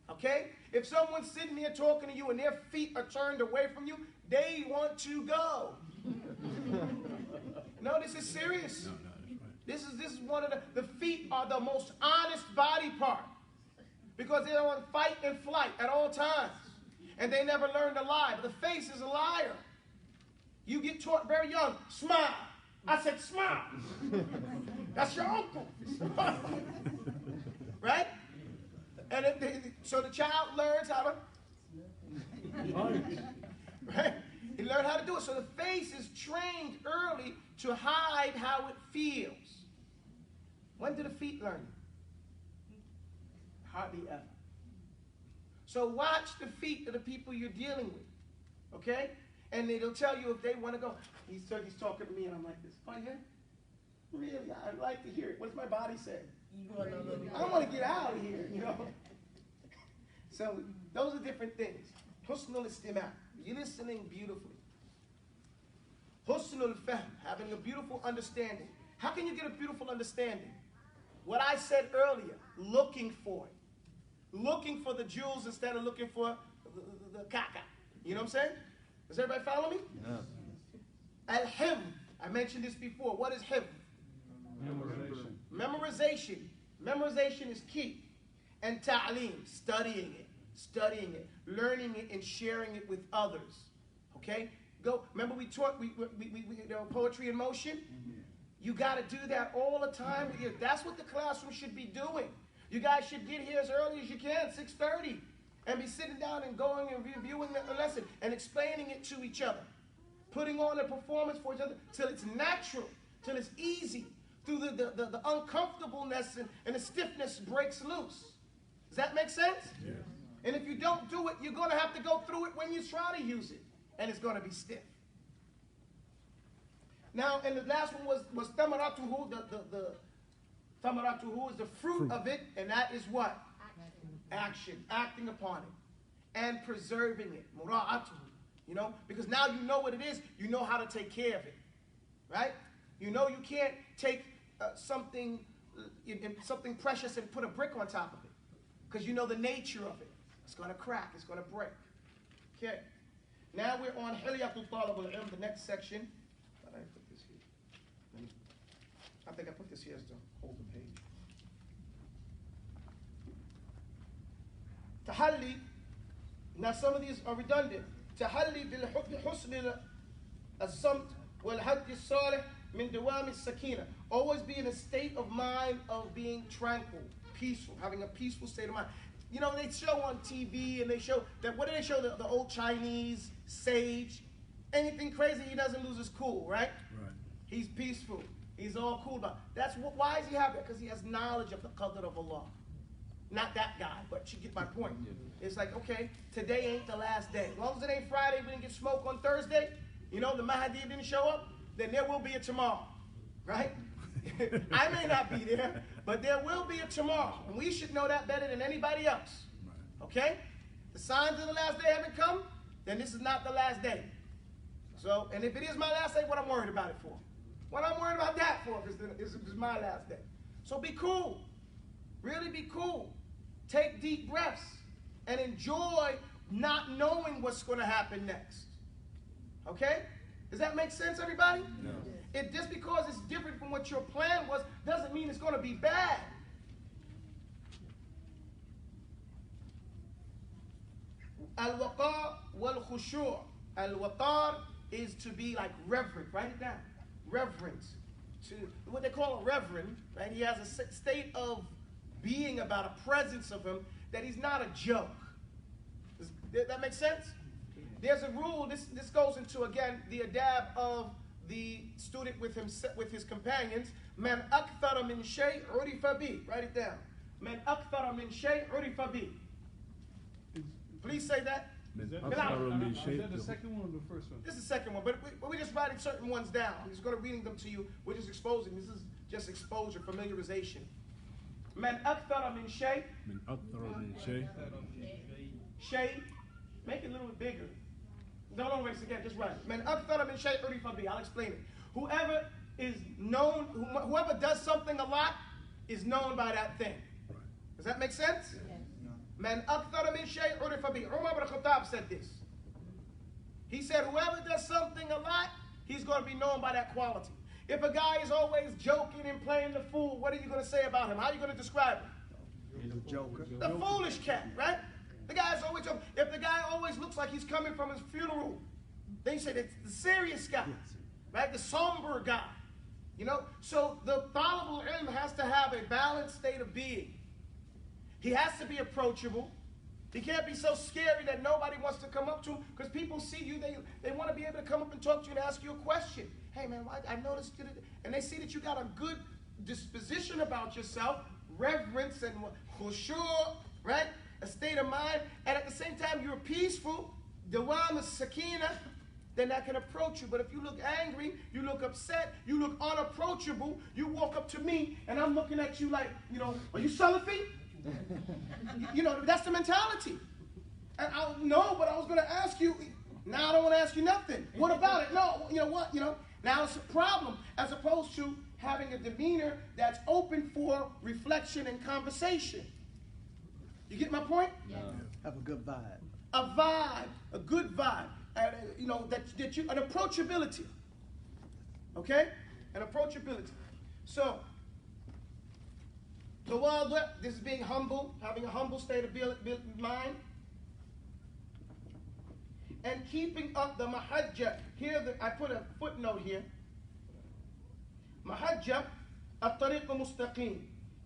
Okay? If someone's sitting there talking to you and their feet are turned away from you, they want to go. No, this is serious. No, that's right. This is one of the feet are the most honest body part. Because they're on fight and flight at all times. And they never learn to lie. But the face is a liar. You get taught very young, smile. I said, smile. That's your uncle. Right? And so the child learns how to, right? He learned how to do it. So the face is trained early to hide how it feels. When do the feet learn? Hardly ever. So watch the feet of the people you're dealing with, okay? And it'll tell you if they want to go. He's talking to me, and I'm like this. Oh, yeah? Really? I'd like to hear it. What's my body saying? I want to get out of here, you know? So those are different things. Husnul istima', you're listening beautifully. Husnul fahm, having a beautiful understanding. How can you get a beautiful understanding? What I said earlier, looking for it. Looking for the jewels instead of looking for the caca. You know what I'm saying? Does everybody follow me? Yeah. Al-hifz. I mentioned this before. What is hifz? Memorization. Memorization. Memorization is key. And ta'aleem, studying it, learning it, and sharing it with others. Okay? Go. Remember we taught we poetry in motion? You got to do that all the time. That's what the classroom should be doing. You guys should get here as early as you can, 6:30, and be sitting down and going and reviewing the lesson and explaining it to each other. Putting on a performance for each other till it's natural, till it's easy, through the uncomfortableness and the stiffness breaks loose. Does that make sense? Yeah. And if you don't do it, you're going to have to go through it when you try to use it, and it's going to be stiff. Now, and the last one was tamaratuhu, the tamaratuhu is the fruit of it, and that is what? Action, acting upon it, and preserving it, mura'atuhu, you know, because now you know what it is, you know how to take care of it, right? You know you can't take something precious and put a brick on top of it, because you know the nature of it. It's going to crack, it's going to break. Okay. Now we're on Hilyatul Talib al-Ilm, the next section. But I put this here. I think I put this here as to hold the page. Tahalli. Now some of these are redundant. Tahalli bil husn al-samt wal-hadd al-salih min dawam al-sakina. Always be in a state of mind of being tranquil, peaceful, having a peaceful state of mind. You know, they show on TV and they show that, what do they show? The old Chinese sage. Anything crazy, he doesn't lose his cool, right? Right. He's peaceful. He's all cool about it. That's what, why does he have that? Because he has knowledge of the qadr of Allah. Not that guy, but you get my point. It's like, okay, today ain't the last day. As long as it ain't Friday, we didn't get smoke on Thursday, you know, the Mahdi didn't show up, then there will be a tomorrow, right? I may not be there, but there will be a tomorrow. And we should know that better than anybody else. Okay? The signs of the last day haven't come, then this is not the last day. So, and if it is my last day, what I'm worried about it for? What I'm worried about that for if it's my last day. So be cool. Really be cool. take deep breaths and enjoy not knowing what's going to happen next. Okay? Does that make sense, everybody? No. It just because it's different from what your plan was doesn't mean it's going to be bad. Al-waqar wal-khushu'. Al-waqar is to be like reverent. Write it down. Reverence. To what they call a reverend, right? He has a state of being about a presence of him that he's not a joke. Does that make sense? There's a rule. This goes into, again, the adab of the student with his companions. Man akthara min shay urifa bi. Write it down. Man akthara min shay urifa bi. Please say that. Is that the second one or the first one? This is the second one, but we're just writing certain ones down. He's going to reading them to you. We're just exposing. This is just exposure, familiarization. Man akthara min shay. Min akthara min shay. Shay. Make it a little bit bigger. Don't erase again. Just write it. Man akthara min shay urifa bi. I'll explain it. Whoever is known, whoever does something a lot, is known by that thing. Does that make sense? Man akthara min shay urifa bi. Umar ibn Khattab said this. He said, whoever does something a lot, he's going to be known by that quality. If a guy is always joking and playing the fool, what are you going to say about him? How are you going to describe him? He's a joker. The foolish cat, right? The guy's always joking. If the guy always looks like he's coming from his funeral, then you say it's the serious guy, right? The somber guy. You know? So the talibul ilm has to have a balanced state of being. He has to be approachable. He can't be so scary that nobody wants to come up to him, because people see you, they want to be able to come up and talk to you and ask you a question. Hey man, I noticed you, and they see that you got a good disposition about yourself, reverence and khushu', right? A state of mind, and at the same time you're peaceful, dawam as-sakina, then I can approach you. But if you look angry, you look upset, you look unapproachable, you walk up to me and I'm looking at you like, you know, are you Salafi? You know, that's the mentality. And no, but I was going to ask you. Now I don't want to ask you nothing. What about it? No, you know what? You know, now it's a problem, as opposed to having a demeanor that's open for reflection and conversation. You get my point? Yeah. Have a good vibe. A vibe, a good vibe. You know, that you, an approachability. Okay? An approachability. So, this is being humble, having a humble state of mind, and keeping up the mahajja. Here, I put a footnote here. Mahajja, at-tariq mustaqim.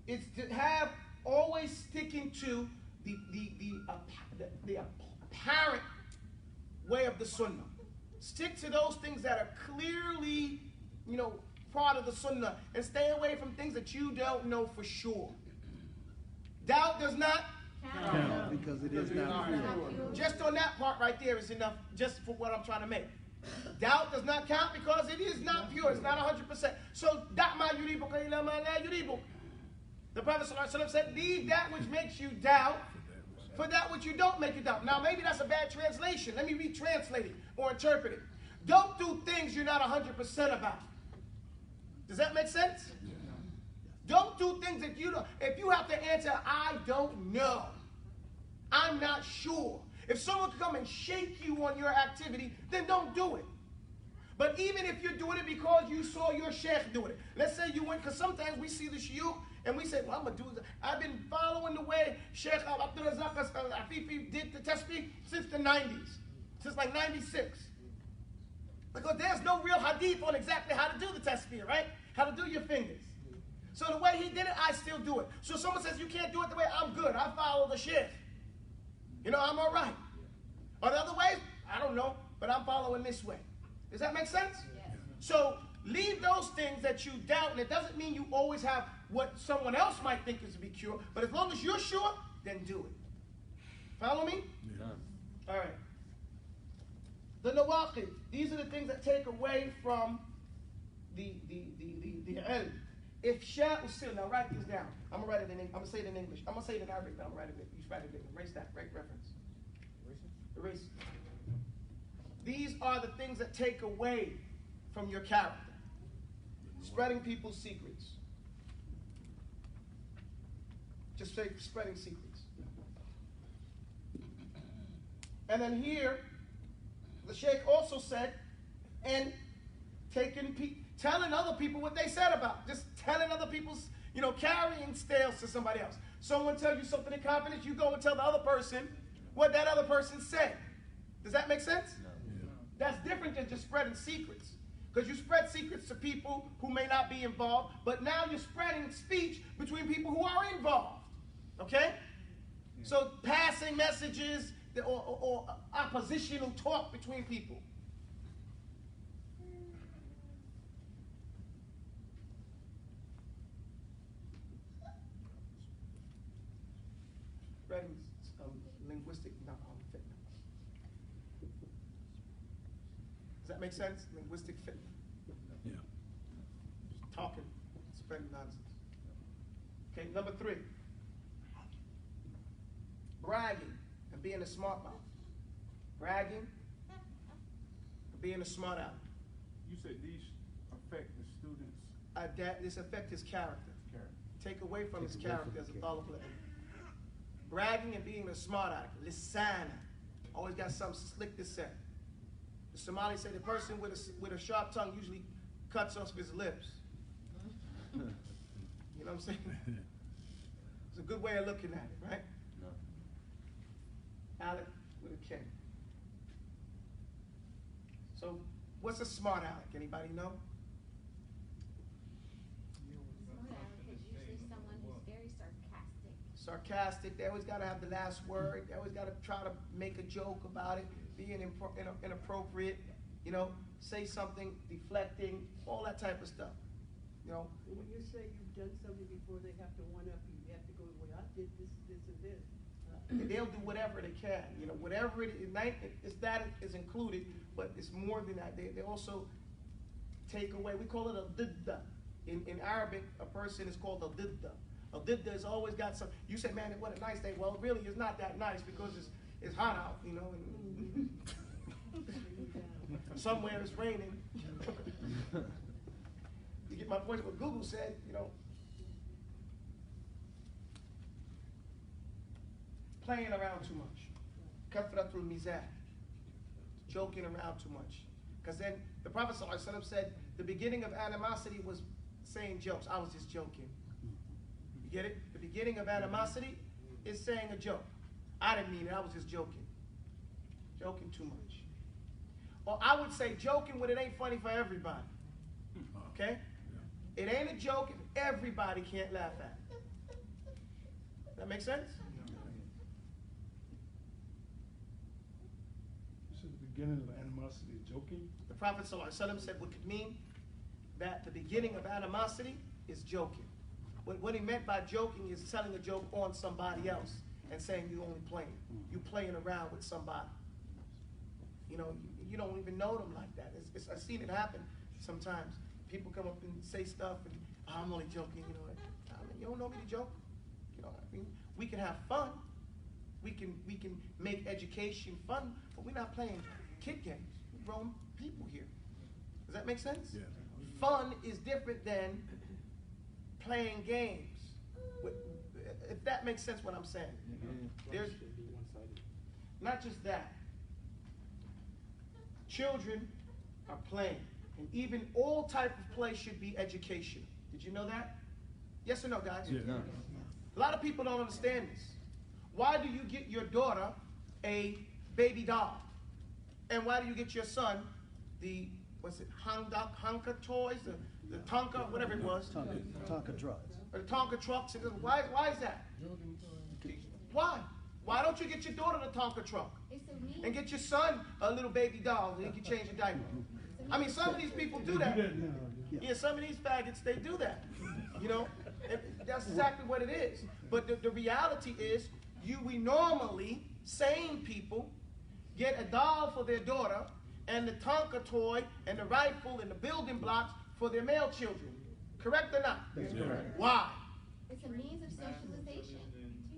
It's to have always sticking to the apparent way of the sunnah. Stick to those things that are clearly, you know, part of the sunnah, and stay away from things that you don't know for sure. Doubt does not count, because it is not pure. Just on that part right there is enough, just for what I'm trying to make. Doubt does not count because it is not pure. It's not 100%. So, da'ma yuribuka ila ma la yuribuk. The Prophet ﷺ said, leave that which makes you doubt for that which you don't make you doubt. Now, maybe that's a bad translation. Let me retranslate it or interpret it. Don't do things you're not 100% about. Does that make sense? Don't do things that you don't. If you have to answer, I don't know, I'm not sure. If someone could come and shake you on your activity, then don't do it. But even if you're doing it because you saw your sheikh do it. Let's say you went, because sometimes we see the shiur and we say, well, I'm going to do this. I've been following the way Sheikh Abdul Razak Afifi did the tasbih since the 90s, since like 96. Because there's no real hadith on exactly how to do the tasbih, right? How to do your fingers. So the way he did it, I still do it. So if someone says you can't do it the way, I'm good. I follow the sheikh. You know, I'm all right. Or the other ways, I don't know, but I'm following this way. Does that make sense? Yes. So leave those things that you doubt, and it doesn't mean you always have what someone else might think is to be pure, but as long as you're sure, then do it. Follow me? Yeah. All right. The nawaqid, these are the things that take away from the ilm. If sha usil, now write this down. I'm gonna write it in English. I'm gonna say it in English. I'm gonna say it in Arabic, but I'm gonna write it in. You write it in. Erase that. Write reference. Erase it. These are the things that take away from your character. Spreading people's secrets. Just say spreading secrets. And then here, the Shaikh also said, and telling other people what they said about, just telling other people's, carrying tales to somebody else. Someone tells you something in confidence, you go and tell the other person what that other person said. Does that make sense? No. Yeah. That's different than just spreading secrets. Because you spread secrets to people who may not be involved, but now you're spreading speech between people who are involved. Okay? So passing messages or oppositional talk between people. Spreading linguistic fitna. Does that make sense? Linguistic fitna. Yeah. Just talking, spreading nonsense. Okay, number 3. Bragging and being a smart mouth. Bragging and being a smart aleck. You said these affect the students. This affect his character. Take away from his character as a talib ilm. Bragging and being a smart aleck. Lisana. Always got something slick to say. The Somali say the person with a sharp tongue usually cuts off his lips. You know what I'm saying? It's a good way of looking at it, right? No. Aleck with a K. So, what's a smart aleck? Anybody know? Smart aleck is usually someone who's very sarcastic. Sarcastic. They always got to have the last word. They always got to try to make a joke about it, being inappropriate. Say something deflecting, all that type of stuff. When you say you've done something before, they have to one-up you. You have to go, well, I did this, this, and this. They'll do whatever they can. Whatever it is, that is included, but it's more than that. They also take away, we call it a didda. In Arabic, a person is called a didda. A didda has always got some, you say, man, what a nice day. Well, really, it's not that nice because it's hot out, and somewhere it's raining. You get my point, what Google said, playing around too much. Kathratul mizah. Joking around too much. Because then the Prophet ﷺ said the beginning of animosity was saying jokes. I was just joking. You get it? The beginning of animosity is saying a joke. I didn't mean it. I was just joking. Joking too much. Or I would say joking when it ain't funny for everybody. Okay? It ain't a joke if everybody can't laugh at it. That make sense? The beginning of animosity is joking. The Prophet ﷺ said what could mean that the beginning of animosity is joking. What he meant by joking is telling a joke on somebody else and saying you only playing. You playing around with somebody. You don't even know them like that. I've seen it happen sometimes. People come up and say stuff and I'm only joking. You don't know me to joke. We can have fun. We can make education fun, but we're not playing kid games. We're grown people here. Does that make sense? Yeah. Fun is different than playing games. If that makes sense what I'm saying. There's not just that. Children are playing. And even all type of play should be education. Did you know that? Yes or no, guys? Yeah. No. A lot of people don't understand this. Why do you get your daughter a baby doll? And why do you get your son the, Honka toys, the Tonka, whatever it was? Tonka trucks. Or the Tonka trucks. Why is that? Why? Why don't you get your daughter the Tonka truck? And get your son a little baby doll and he can change a diaper? I mean, some of these people do that. Yeah, some of these faggots, they do that. That's exactly what it is. But the reality is, we normally, sane people, get a doll for their daughter and the Tonka toy and the rifle and the building blocks for their male children. Correct or not? That's correct. Why? It's a means of socialization.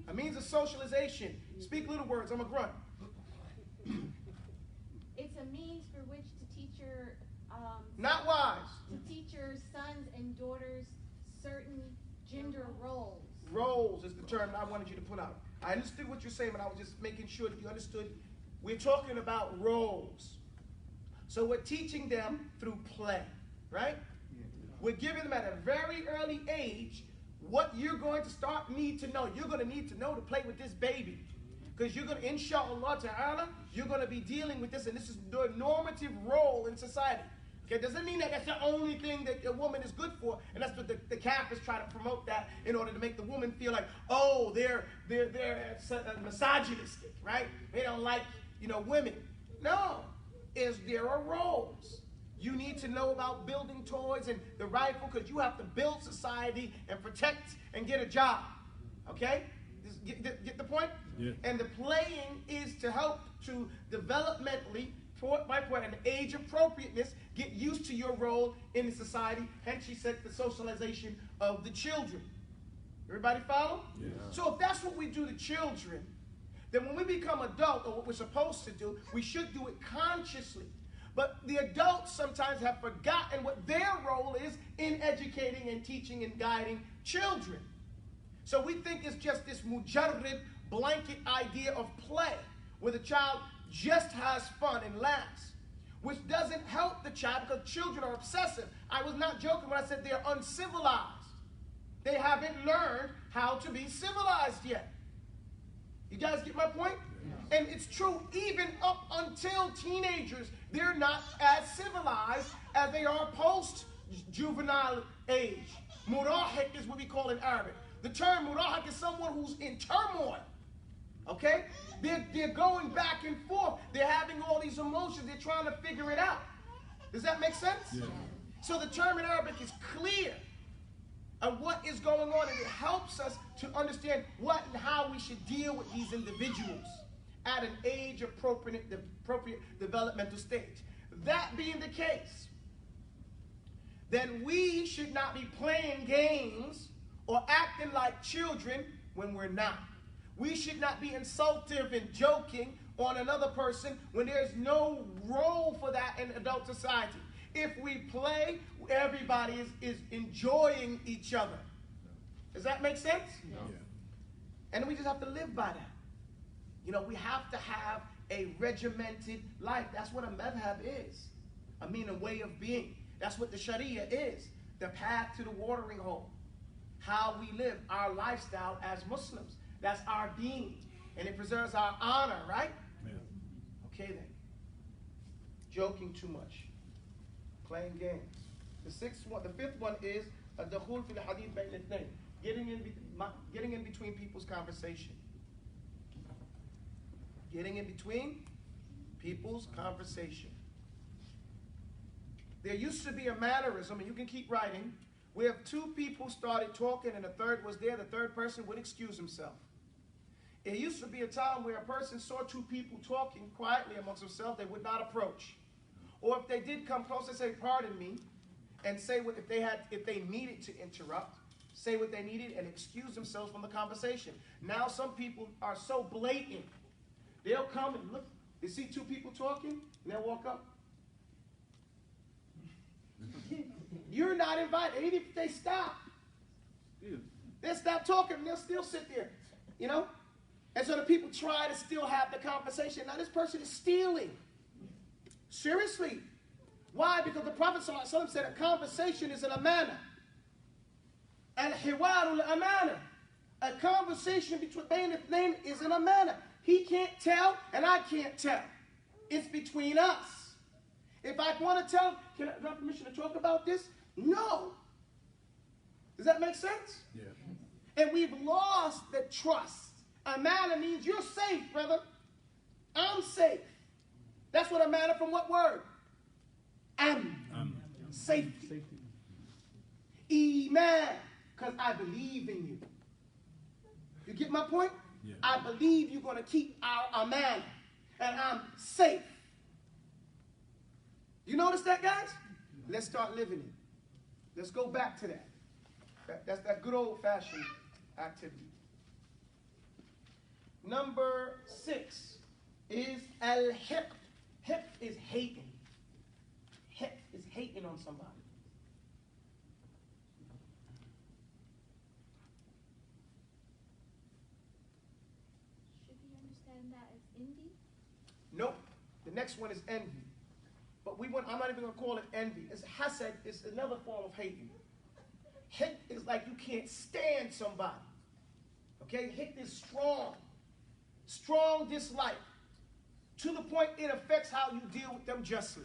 A means of socialization. Speak little words, I'm a grunt. It's a means for which to teach your not wise. To teach your sons and daughters certain gender roles. Roles is the term I wanted you to put out. I understood what you're saying, but I was just making sure that you understood We're talking about roles. So we're teaching them through play, right? We're giving them at a very early age what you're going to need to know. You're going to need to know to play with this baby. Because you're going to, inshallah ta'ala, you're going to be dealing with this, and this is the normative role in society. Okay, doesn't mean that that's the only thing that a woman is good for, and that's what the Kafirs try to promote that in order to make the woman feel like, oh, they're misogynistic, right? They don't like, women. No, there are roles. You need to know about building toys and the rifle because you have to build society and protect and get a job. Okay? Get the point? Yeah. And the playing is to help to developmentally, by an age appropriateness, get used to your role in the society. Hence, she said the socialization of the children. Everybody follow? Yeah. So if that's what we do to children, then when we become adult, or what we're supposed to do, we should do it consciously. But the adults sometimes have forgotten what their role is in educating and teaching and guiding children. So we think it's just this mujarrid blanket idea of play, where the child just has fun and laughs, which doesn't help the child because children are obsessive. I was not joking when I said they're uncivilized. They haven't learned how to be civilized yet. You guys get my point? And it's true even up until teenagers, they're not as civilized as they are post-juvenile age. Murahik is what we call in Arabic. The term murahik is someone who's in turmoil. Okay? They're going back and forth. They're having all these emotions. They're trying to figure it out. Does that make sense? Yeah. So the term in Arabic is clear of what is going on, and it helps us to understand what and how we should deal with these individuals at an age-appropriate developmental stage. That being the case, then we should not be playing games or acting like children when we're not. We should not be insultive and joking on another person when there's no role for that in adult society. If we play, everybody is enjoying each other. Does that make sense? Yeah. And we just have to live by that. We have to have a regimented life. That's what a madhab is. I mean, a way of being. That's what the Sharia is. The path to the watering hole. How we live, our lifestyle as Muslims. That's our deen. And it preserves our honor, right? Yeah. Okay then. Joking too much. Playing games. The fifth one is الدخول في الحديث بين الاثنين. Getting in between people's conversation. Getting in between people's conversation. There used to be a mannerism, and you can keep writing, where if two people started talking and a third was there, the third person would excuse himself. It used to be a time where a person saw two people talking quietly amongst themselves, they would not approach. Or if they did come close, they say, pardon me, and say what if they needed to interrupt, say what they needed and excuse themselves from the conversation. Now some people are so blatant. They'll come and look, they see two people talking, and they'll walk up. You're not invited. Even if they stop, they'll stop talking, and they'll still sit there, And so the people try to still have the conversation. Now this person is stealing. Seriously. Why? Because the Prophet ﷺ said a conversation is an amana. Al-hiwaru al-amana. A conversation between ithnain is an amana. He can't tell, and I can't tell. It's between us. If I want to tell, can I have permission to talk about this? No. Does that make sense? Yeah. And we've lost the trust. Amana means you're safe, brother. I'm safe. That's what amana from what word? Safety. Iman, because I believe in you. You get my point? Yeah. I believe you're going to keep our amana, and I'm safe. You notice that, guys? Let's start living it. Let's go back to that. That's that good old-fashioned activity. Number 6 is al-hiqd. Hiqd is hating. Hiqd is hating on somebody. Should we understand that as envy? next one is envy. But I'm not even going to call it envy. It's hasad. It's another form of hating. Hit is like you can't stand somebody. Okay? Hit is strong. Strong dislike. To the point it affects how you deal with them justly.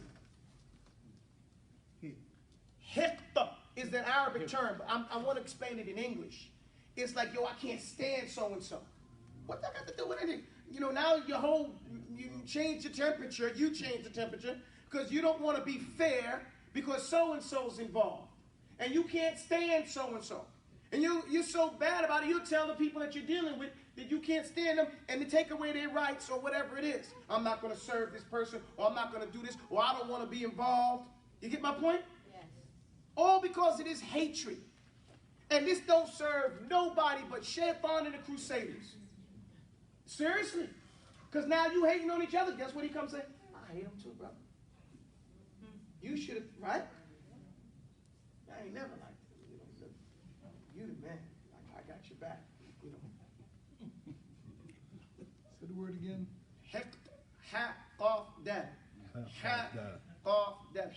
Hikta is an Arabic term, but I want to explain it in English. It's like, yo, I can't stand so-and-so. What that got to do with anything? You know, now you change the temperature, because you don't want to be fair because so-and-so's involved. And you can't stand so-and-so. And you're so bad about it, you'll tell the people that you're dealing with that you can't stand them and to take away their rights or whatever it is. I'm not going to serve this person, or I'm not going to do this, or I don't want to be involved. You get my point? Yes. All because it is hatred. And this don't serve nobody but Shaitan and the Crusaders. Seriously. Because now you hating on each other. Guess what he comes saying? I hate him too, brother. You should have, right? I ain't never liked it. You the man. I got your back. You know. Say the word again. Ha off that. Ha off that.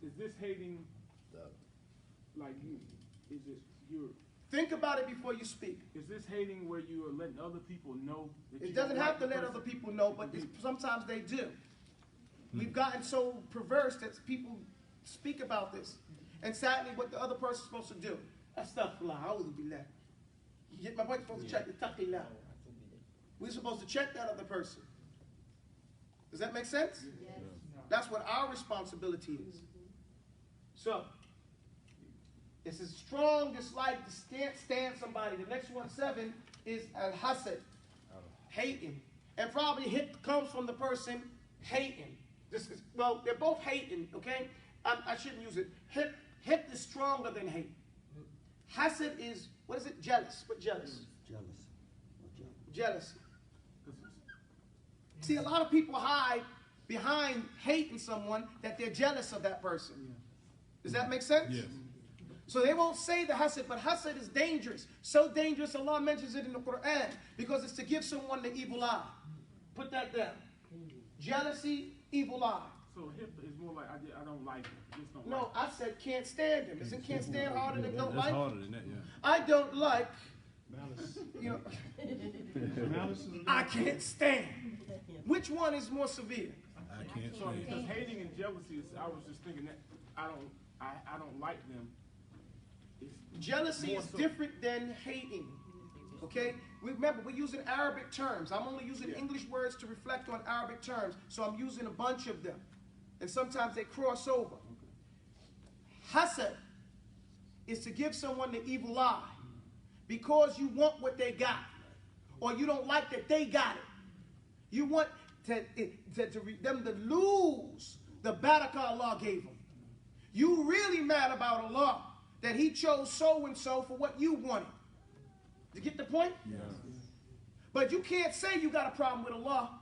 Is this hating like you? Is it your? Think about it before you speak. Is this hating where you are letting other people know that it doesn't have to let other people know, but sometimes they do. We've gotten so perverse that people speak about this. And sadly, what the other person's supposed to do. Astaghfirullah, billah. You get my point? You're supposed to check the taqillah. We're supposed to check that other person. Does that make sense? Yes. That's what our responsibility is. So, it's a strong dislike to stand somebody. The next one, 7, is al-hasad, hating. And probably hit comes from the person hating. Well, they're both hating, okay? I shouldn't use it. Hit is stronger than hate. Hasad is, what is it? Jealous. What jealous? Jealousy. See, a lot of people hide behind hating someone that they're jealous of that person. Does that make sense? Yes. So they won't say the hasad, but hasad is dangerous. So dangerous, Allah mentions it in the Quran, because it's to give someone the evil eye. Put that down. Jealousy, evil eye. So hip is more like I don't like him. Just don't No, like I said can't stand him. Isn't can't stand harder than don't That's like? harder than that, yeah. I don't like, Malice. you know, Malice is I can't stand. Which one is more severe? I can't So stand. because hating and jealousy is, I was just thinking that I don't like them. It's Jealousy more is so- different than hating. Okay? Remember, we're using Arabic terms. I'm only using English words to reflect on Arabic terms, so I'm using a bunch of them. And sometimes they cross over. Hasad is to give someone the evil eye because you want what they got, or you don't like that they got it. You want them to lose the barakah Allah gave them. You really mad about Allah that He chose so-and-so for what you wanted. You get the point? Yeah. But you can't say you got a problem with Allah,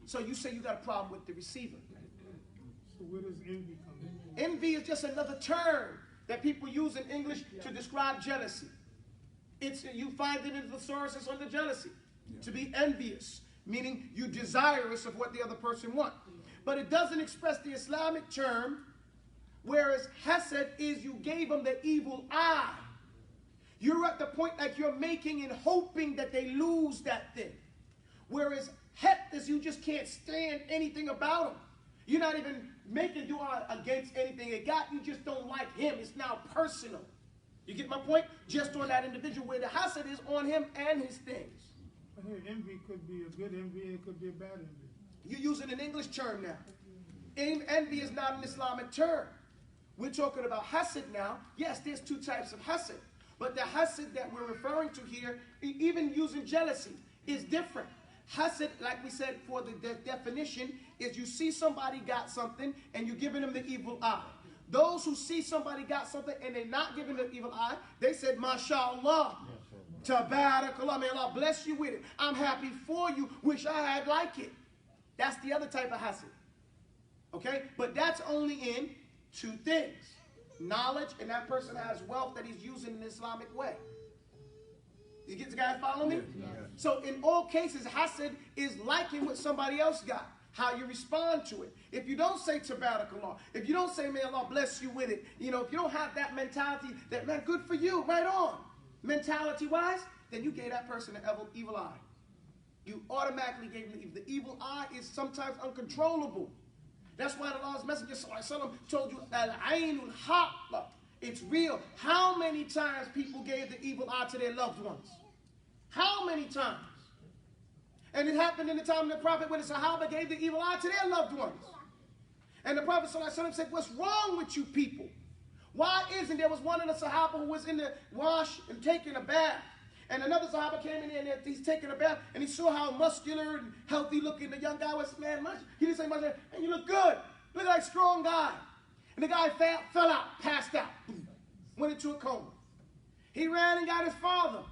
so you say you got a problem with the receiver. So where does envy come in? Envy is just another term that people use in English to describe jealousy. You find it in the sources under jealousy. To be envious, meaning you desirous of what the other person wants. But it doesn't express the Islamic term, whereas hasad is you gave them the evil eye. You're at the point like you're making and hoping that they lose that thing. Whereas het is you just can't stand anything about them. You're not even making dua against anything they got. You just don't like him. It's now personal. You get my point? Just on that individual, where the hasad is on him and his things. But here, envy could be a good envy and it could be a bad envy. You're using an English term now. Envy is not an Islamic term. We're talking about hasad now. Yes, there's 2 types of hasad. But the hasad that we're referring to here, even using jealousy, is different. Hasad, like we said for the definition, is you see somebody got something and you're giving them the evil eye. Those who see somebody got something and they're not giving the evil eye, they said, MashaAllah. Tabarakallah, may Allah bless you with it. I'm happy for you. Wish I had like it. That's the other type of hasad. Okay? But that's only in 2 things. Knowledge, and that person has wealth that he's using in an Islamic way. You guys follow me? Yeah. So in all cases, hasad is liking what somebody else got. how you respond to it. If you don't say tabarakallah, if you don't say may Allah bless you with it, if you don't have that mentality that, man, good for you, right on, mentality-wise, then you gave that person an evil eye. You automatically gave them the evil eye is sometimes uncontrollable. That's why Allah's Messenger ﷺ told you, al-aynul haqq, it's real. How many times people gave the evil eye to their loved ones? How many times? And it happened in the time of the Prophet when the Sahaba gave the evil eye to their loved ones. And the Prophet ﷺ said, what's wrong with you people? Why isn't there was one of the Sahaba who was in the wash and taking a bath. And another Sahaba came in there and he's taking a bath and he saw how muscular and healthy looking the young guy was. Man, he didn't say much. And you look good. Look like a strong guy. And the guy fell out, passed out, went into a coma. He ran and got his father.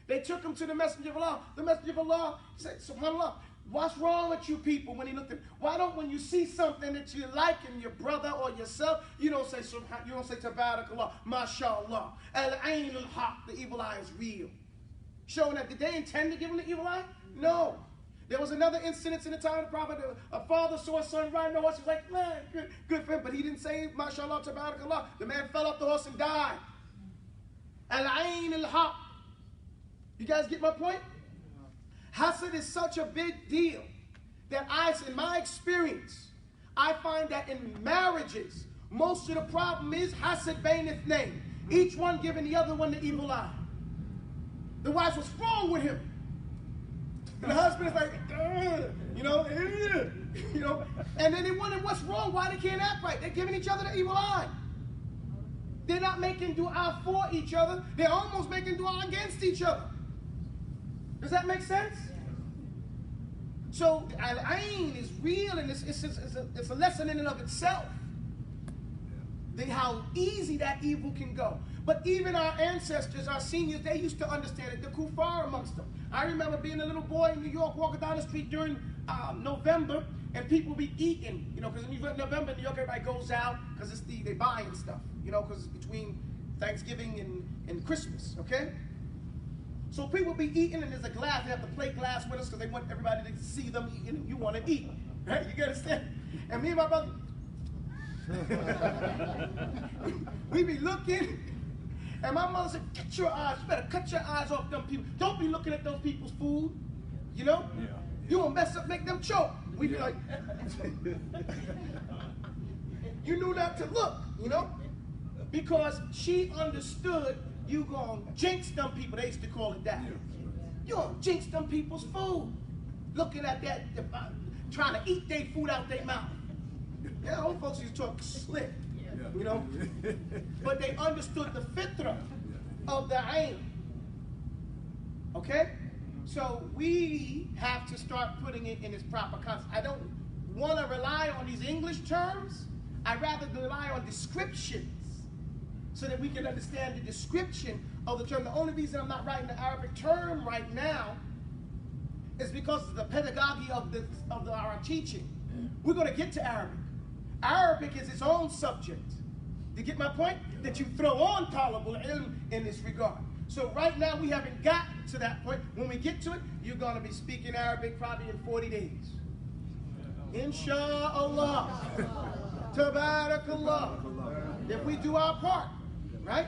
They took him to the Messenger of Allah. The Messenger of Allah said, SubhanAllah, what's wrong with you people? When he looked at, why don't when you see something that you like in your brother or yourself, you don't say tabarakallah, mashallah, al-ayn al-haq, the evil eye is real. Showing that, did they intend to give him the evil eye? No. There was another incident in the time of the Prophet. A father saw a son riding the horse. He was like, man, good for him. But he didn't say, mashallah, tabarakallah. The man fell off the horse and died. Al-ayn al-haq. You guys get my point? Hasad is such a big deal that in my experience, I find that in marriages, most of the problem is hasad bainith name. Each one giving the other one the evil eye. The wife was wrong with him. And the husband is like, and then they wonder what's wrong, why they can't act right. They're giving each other the evil eye. They're not making dua for each other. They're almost making dua against each other. Does that make sense? So al-ayn is real, and it's a lesson in and of itself. How easy that evil can go. But even our ancestors, our seniors, they used to understand it. The kuffar amongst them. I remember being a little boy in New York, walking down the street during November, and people be eating, because in November, New York, everybody goes out because they buying stuff, because it's between Thanksgiving and Christmas, okay? So people be eating, and there's a glass. They have to plate glass with us because they want everybody to see them eating, and you want to eat, right? You understand? And me and my brother, we be looking, and my mother said, "Cut your eyes. You better cut your eyes off them people. Don't be looking at those people's food. You won't mess up, make them choke." We be like, you knew not to look, because she understood you gonna jinx them people. They used to call it that. You gonna jinx them people's food, looking at that, trying to eat their food out their mouth. Yeah, old folks used to talk slick, but they understood the fitra of the ayn. Okay? So we have to start putting it in its proper context. I don't want to rely on these English terms. I'd rather rely on descriptions so that we can understand the description of the term. The only reason I'm not writing the Arabic term right now is because of the pedagogy of our teaching. We're going to get to Arabic. Arabic is its own subject. You get my point? That you throw on talabul ilm in this regard. So right now we haven't got to that point. When we get to it, you're going to be speaking Arabic probably in 40 days. Insha'Allah. Tabarakallah. If we do our part, right?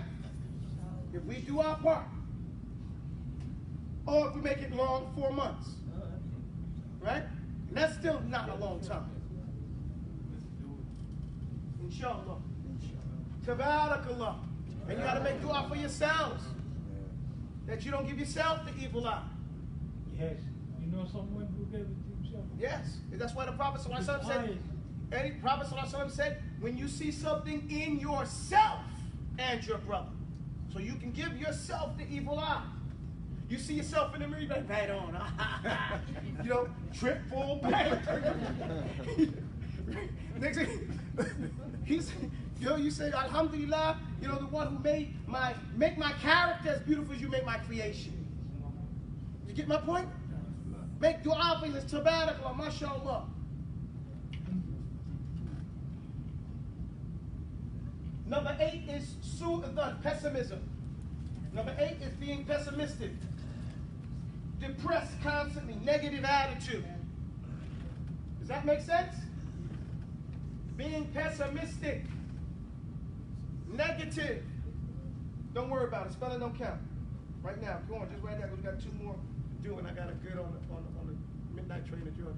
If we do our part. Or if we make it long, 4 months. Right? And that's still not a long time. Inshallah. Tabarakallah. And you got to make dua for yourselves. That you don't give yourself the evil eye. Yes. You know someone who gave it to himself? Yes. That's why the Prophet ﷺ said, Prophet ﷺ said, when you see something in yourself and your brother, so you can give yourself the evil eye. You see yourself in the mirror, you're like, right on. Trip, fall back. Next thing, you say, Alhamdulillah, the one who make my character as beautiful as you make my creation. You get my point? Make dua for this, tabarakallah, mashallah. Number 8 is pessimism. Number 8 is being Does that make sense? Being pessimistic, negative. Don't worry about it. Spelling don't count. Right now, go on. Just write down. We got 2 more to do, and I got a good on the midnight train to Georgia.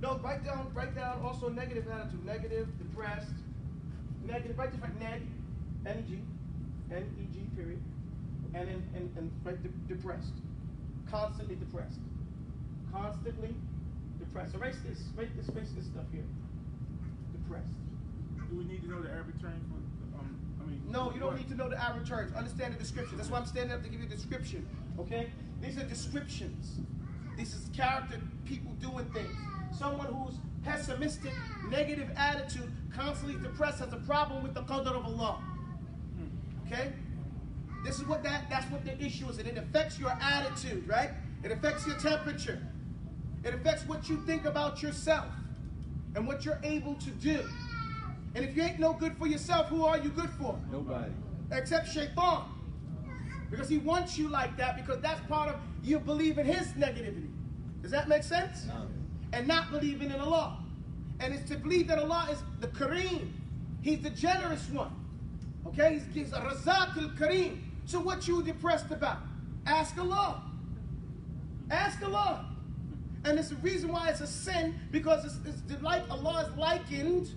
No, write down also negative attitude. Negative, depressed, negative. Write just like neg, N-E-G, N-E-G, period. And write depressed. Constantly depressed. Constantly depressed. Erase this stuff here. Depressed. Do we need to know the Arabic term for, No, you don't need to know the Arabic terms. Understand the description. That's why I'm standing up to give you a description. Okay? These are descriptions. This is character, people doing things. Someone who's pessimistic, negative attitude, constantly depressed, has a problem with the qadr of Allah. Okay? This is that's what the issue is, and it affects your attitude, right? It affects your temperature. It affects what you think about yourself and what you're able to do. And if you ain't no good for yourself, who are you good for? Nobody. Except Shaitan. Because he wants you like that, because that's part of you believing his negativity. Does that make sense? No. And not believing in Allah. And it's to believe that Allah is the Kareem. He's the generous one. Okay? He's a Razak al-Kareem. So what you depressed about? Ask Allah. Ask Allah. And it's the reason why it's a sin, because it's like Allah is likened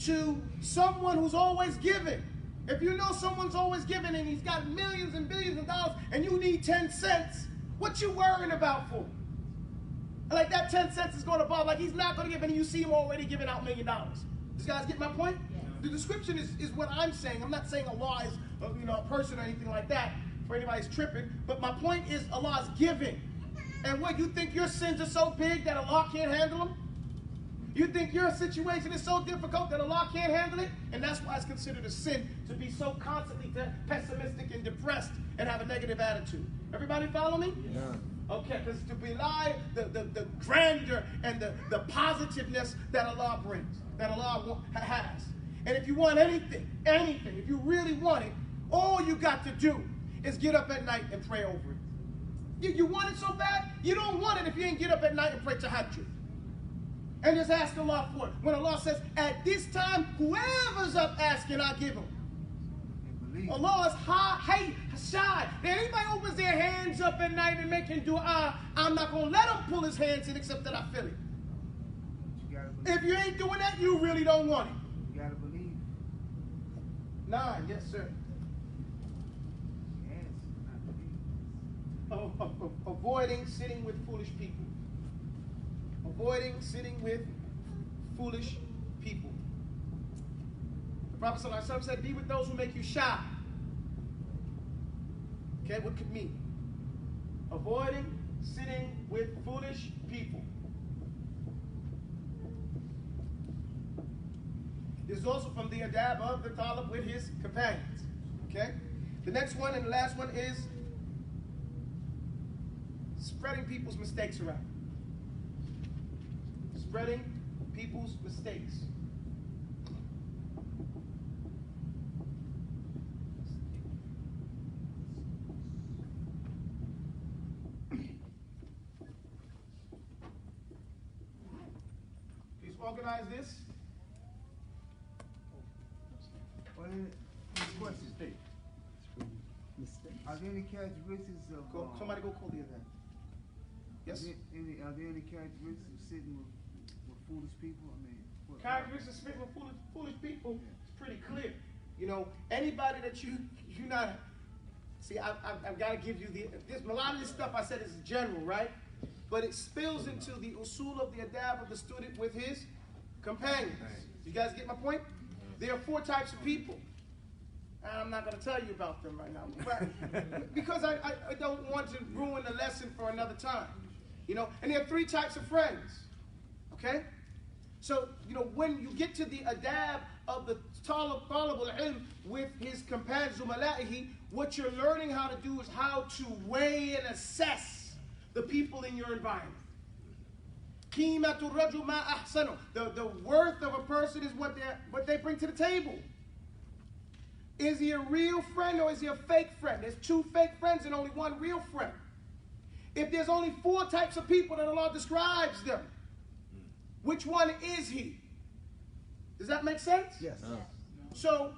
to someone who's always giving. If you know someone's always giving and he's got millions and billions of dollars and you need 10 cents, what you worrying about for? Like that 10 cents is going to bother, like he's not going to give, and you see him already giving out $1 million. Does guys get my point? Yes. The description is what I'm saying. I'm not saying Allah is a person or anything like that for anybody's tripping, but my point is Allah is giving. And what, you think your sins are so big that Allah can't handle them? You think your situation is so difficult that Allah can't handle it? And that's why it's considered a sin to be so constantly pessimistic and depressed and have a negative attitude. Everybody follow me? Yeah. Okay, because to belie the grandeur and the positiveness that Allah brings, that Allah has. And if you want anything, if you really want it, all you got to do is get up at night and pray over it. You want it so bad, you don't want it if you ain't get up at night and pray tahajjud. And just ask Allah for it. When Allah says, at this time, whoever's up asking, I give him. Allah is shy. If anybody opens their hands up at night and making dua, I'm not going to let him pull his hands in except that I feel it. If you ain't doing that, you really don't want it. You gotta believe. 9, yes, sir. Yes, not believe. Avoiding sitting with foolish people. Avoiding sitting with foolish people. The Prophet ﷺ said, be with those who make you shy. Okay, what could mean? Avoiding sitting with foolish people. This is also from the adab of the talib with his companions. Okay? The next one and the last one is spreading people's mistakes around. Spreading people's mistakes. Please organize this. Are there any characteristics of... somebody go call the event. Yes? Are there any characteristics of sitting with foolish people? I mean, characteristics of sitting with foolish people is pretty clear. You know, anybody that you not... See, I've got to give you a lot of this stuff I said is general, right? But it spills into the usul of the adab of the student with his companions. You guys get my point? There are 4 types of people. And I'm not going to tell you about them right now. But because I don't want to ruin the lesson for another time. You know, and there are 3 types of friends. Okay? So, you know, when you get to the adab of the talib al-ilm with his companions, zumala'ihi, what you're learning how to do is how to weigh and assess the people in your environment. Qīmatul rajul ma ahsanu. The worth of a person is what they bring to the table. Is he a real friend or is he a fake friend? There's 2 fake friends and only 1 real friend. If there's only 4 types of people that Allah describes them, which one is he? Does that make sense? Yes. So,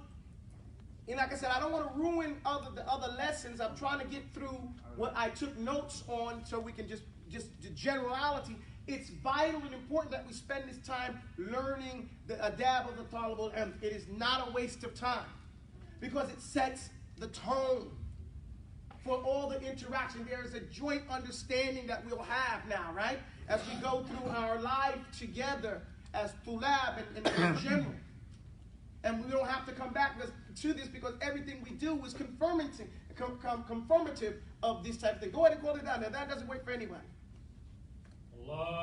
and like I said, I don't want to ruin the other lessons. I'm trying to get through what I took notes on so we can just the generality. It's vital and important that we spend this time learning the adab of the talib al-ilm. It is not a waste of time because it sets the tone for all the interaction. There is a joint understanding that we'll have now, right? As we go through our life together as tulab and in general. And we don't have to come back to this because everything we do is confirmative of this type of thing. Go ahead and call it down there. That doesn't work for anybody.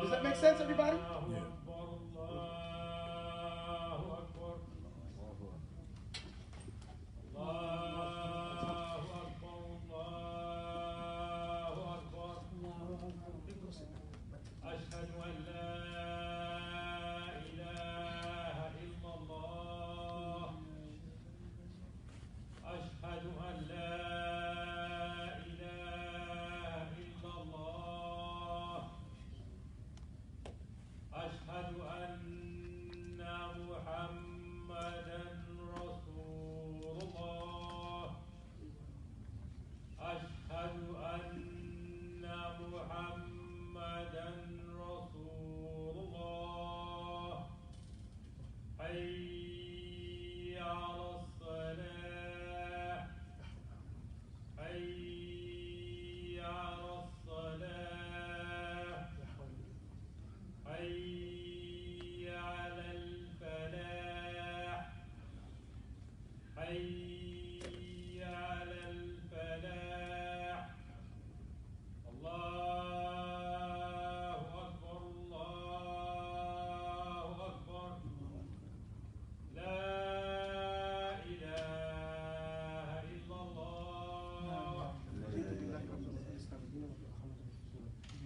Does that make sense, everybody? Yeah.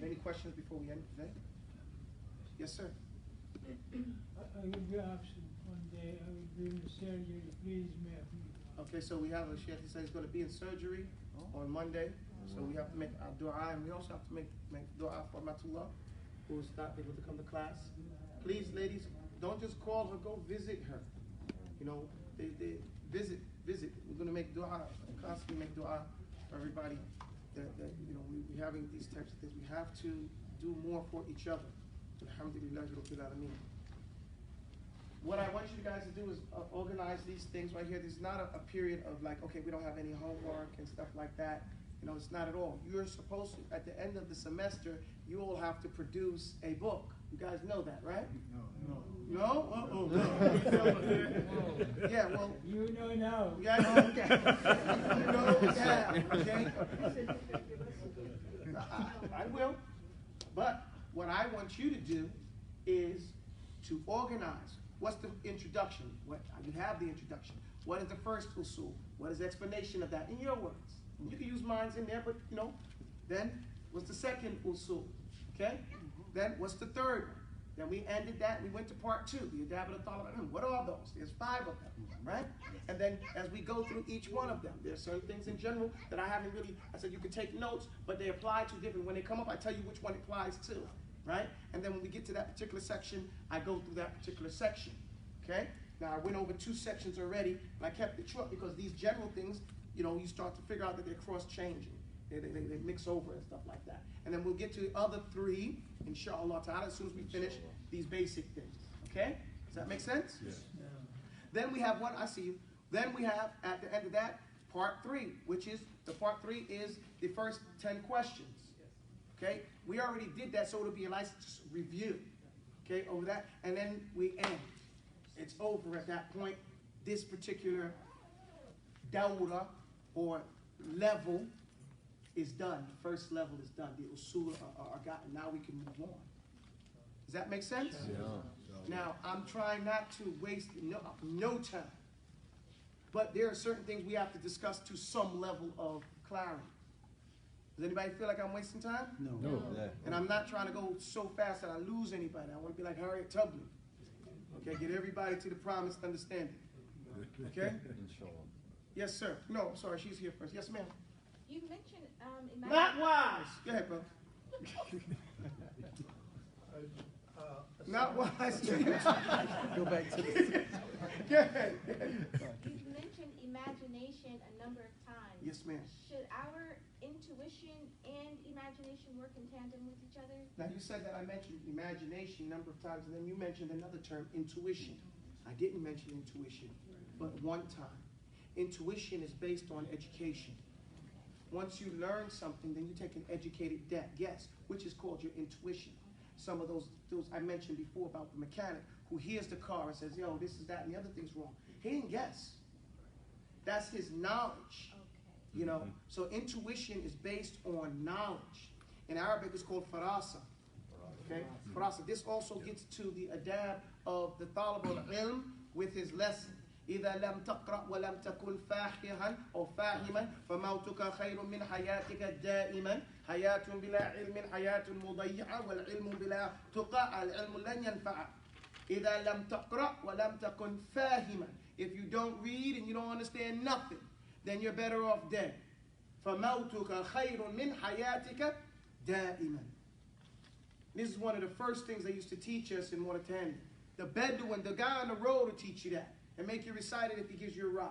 Any questions before we end today? Yes, sir. I will be absent one day. I will be in the surgery. Please make me. Okay, so we have a sheikh. He says he's going to be in surgery on Monday. So we have to make our dua, and we also have to make dua for Matullah, who's not able to come to class. Please, ladies, don't just call her. Go visit her. You know, they visit. We're going to make dua, constantly make dua for everybody. That you know, we're having these types of things. We have to do more for each other. Alhamdulillah Rabbil Alameen. What I want you guys to do is organize these things right here. This is not a period of like, okay, we don't have any homework and stuff like that. You know, it's not at all. You're supposed to, at the end of the semester, you all have to produce a book. You guys know that, right? No? Uh-oh. Yeah, well. You know now. Yeah, I know. You know, yeah, okay? I will. But what I want you to do is to organize. What's the introduction? You have the introduction. What is the first usul? What is the explanation of that in your words? You can use mine in there, but you know. Then what's the second usul? Okay? Then what's the third one? Then we ended that, we went to part 2, the adab of the talib al-ilm. What are those? There's 5 of them, right? And then as we go through each one of them, there's certain things in general that I haven't really, I said you can take notes, but they apply to different. When they come up, I tell you which one it applies to, right? And then when we get to that particular section, I go through that particular section, okay? Now I went over 2 sections already, and I kept it short because these general things, you know, you start to figure out that they're cross-changing. They mix over and stuff like that. And then we'll get to the other 3, inshallah ta'ala, as soon as we finish these basic things. Okay? Does that make sense? Yes. Yeah. Then we have one, I see you. Then we have, at the end of that, part 3, which is, the part 3 is the first 10 questions. Okay? We already did that, so it'll be a nice review. Okay, over that. And then we end. It's over at that point. This particular dawra, or level, is done. The first level is done. The usul are gotten. Now we can move on. Does that make sense? Yeah. Now, I'm trying not to waste no time. But there are certain things we have to discuss to some level of clarity. Does anybody feel like I'm wasting time? No. And I'm not trying to go so fast that I lose anybody. I want to be like Harriet Tubman. Okay, get everybody to the promised understanding. Okay? Inshallah. Yes, sir. No, I'm sorry, she's here first. Yes, ma'am. You mentioned Not wise. Go ahead, bro. Not wise. Go back to the. Go ahead. You've mentioned imagination a number of times. Yes, ma'am. Should our intuition and imagination work in tandem with each other? Now, you said that I mentioned imagination a number of times, and then you mentioned another term, intuition. I didn't mention intuition, but one time. Intuition is based on education. Once you learn something, then you take an educated guess, which is called your intuition. Some of those I mentioned before about the mechanic who hears the car and says, yo, this is that, and the other thing's wrong. He didn't guess. That's his knowledge. Okay. You know, so intuition is based on knowledge. In Arabic, it's called farasa. Okay, farasa. This also gets to the adab of the talib al-ilm with his lesson. إذا لم تقرأ ولم تكن فاقها أو فاهما فموتك خير من حياتك دائما حياة بلا علم حياة مضيعة والعلم بلا تقى العلم لن ينفع إذا لم تقرأ ولم تكن فاهما. If you don't read and you don't understand nothing, then you're better off dead. فموتك خير من حياتك دائما. This is one of the first things they used to teach us in Mauritania. The Bedouin, the guy on the road will teach you that. And make you recite it if he gives you a ride.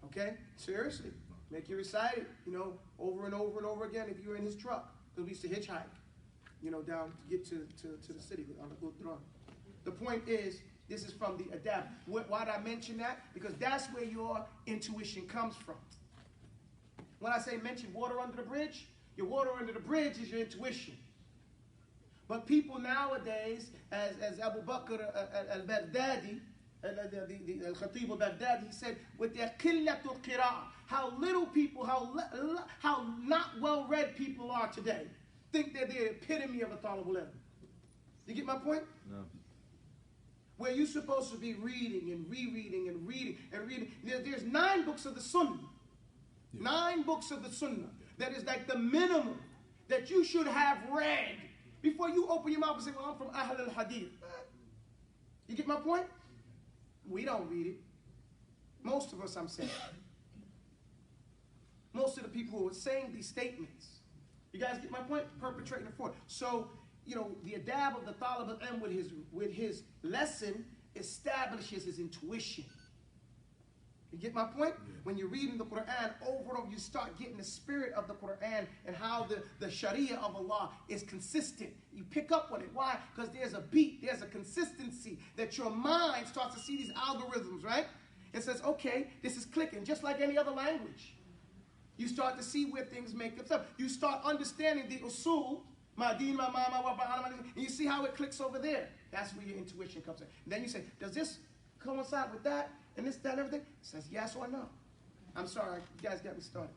Okay? Seriously. Make you recite it, you know, over and over and over again if you're in his truck. Because we used to hitchhike, you know, down to get to the city on the Gudron. The point is, this is from the adab. Why did I mention that? Because that's where your intuition comes from. When I say mention water under the bridge, your water under the bridge is your intuition. But people nowadays, as Abu Bakr al-Baghdadi, the Khatib al-Baghdadi, he said, with their qillatul qira'ah, how little people, how not well-read people are today, think they're the epitome of a talibul ilm. You get my point? No. Where you're supposed to be reading and rereading and reading and reading. There's 9 books of the Sunnah. 9 books of the Sunnah. That is like the minimum that you should have read before you open your mouth and say, well, I'm from Ahl al-Hadith. You get my point? We don't read it. Most of us, I'm saying. Most of the people who are saying these statements. You guys get my point? Perpetrating the fraud. So, you know, the adab of the talib al-ilm with his lesson establishes his intuition. You get my point? Yeah. When you're reading the Quran over and over, you start getting the spirit of the Quran and how the Sharia of Allah is consistent. You pick up on it. Why? Because there's a beat, there's a consistency that your mind starts to see these algorithms, right? It says, okay, this is clicking, just like any other language. You start to see where things make itself. You start understanding the usul, and you see how it clicks over there. That's where your intuition comes in. And then you say, does this coincide with that? And this, that, and everything? It says yes or no. I'm sorry, you guys got me started.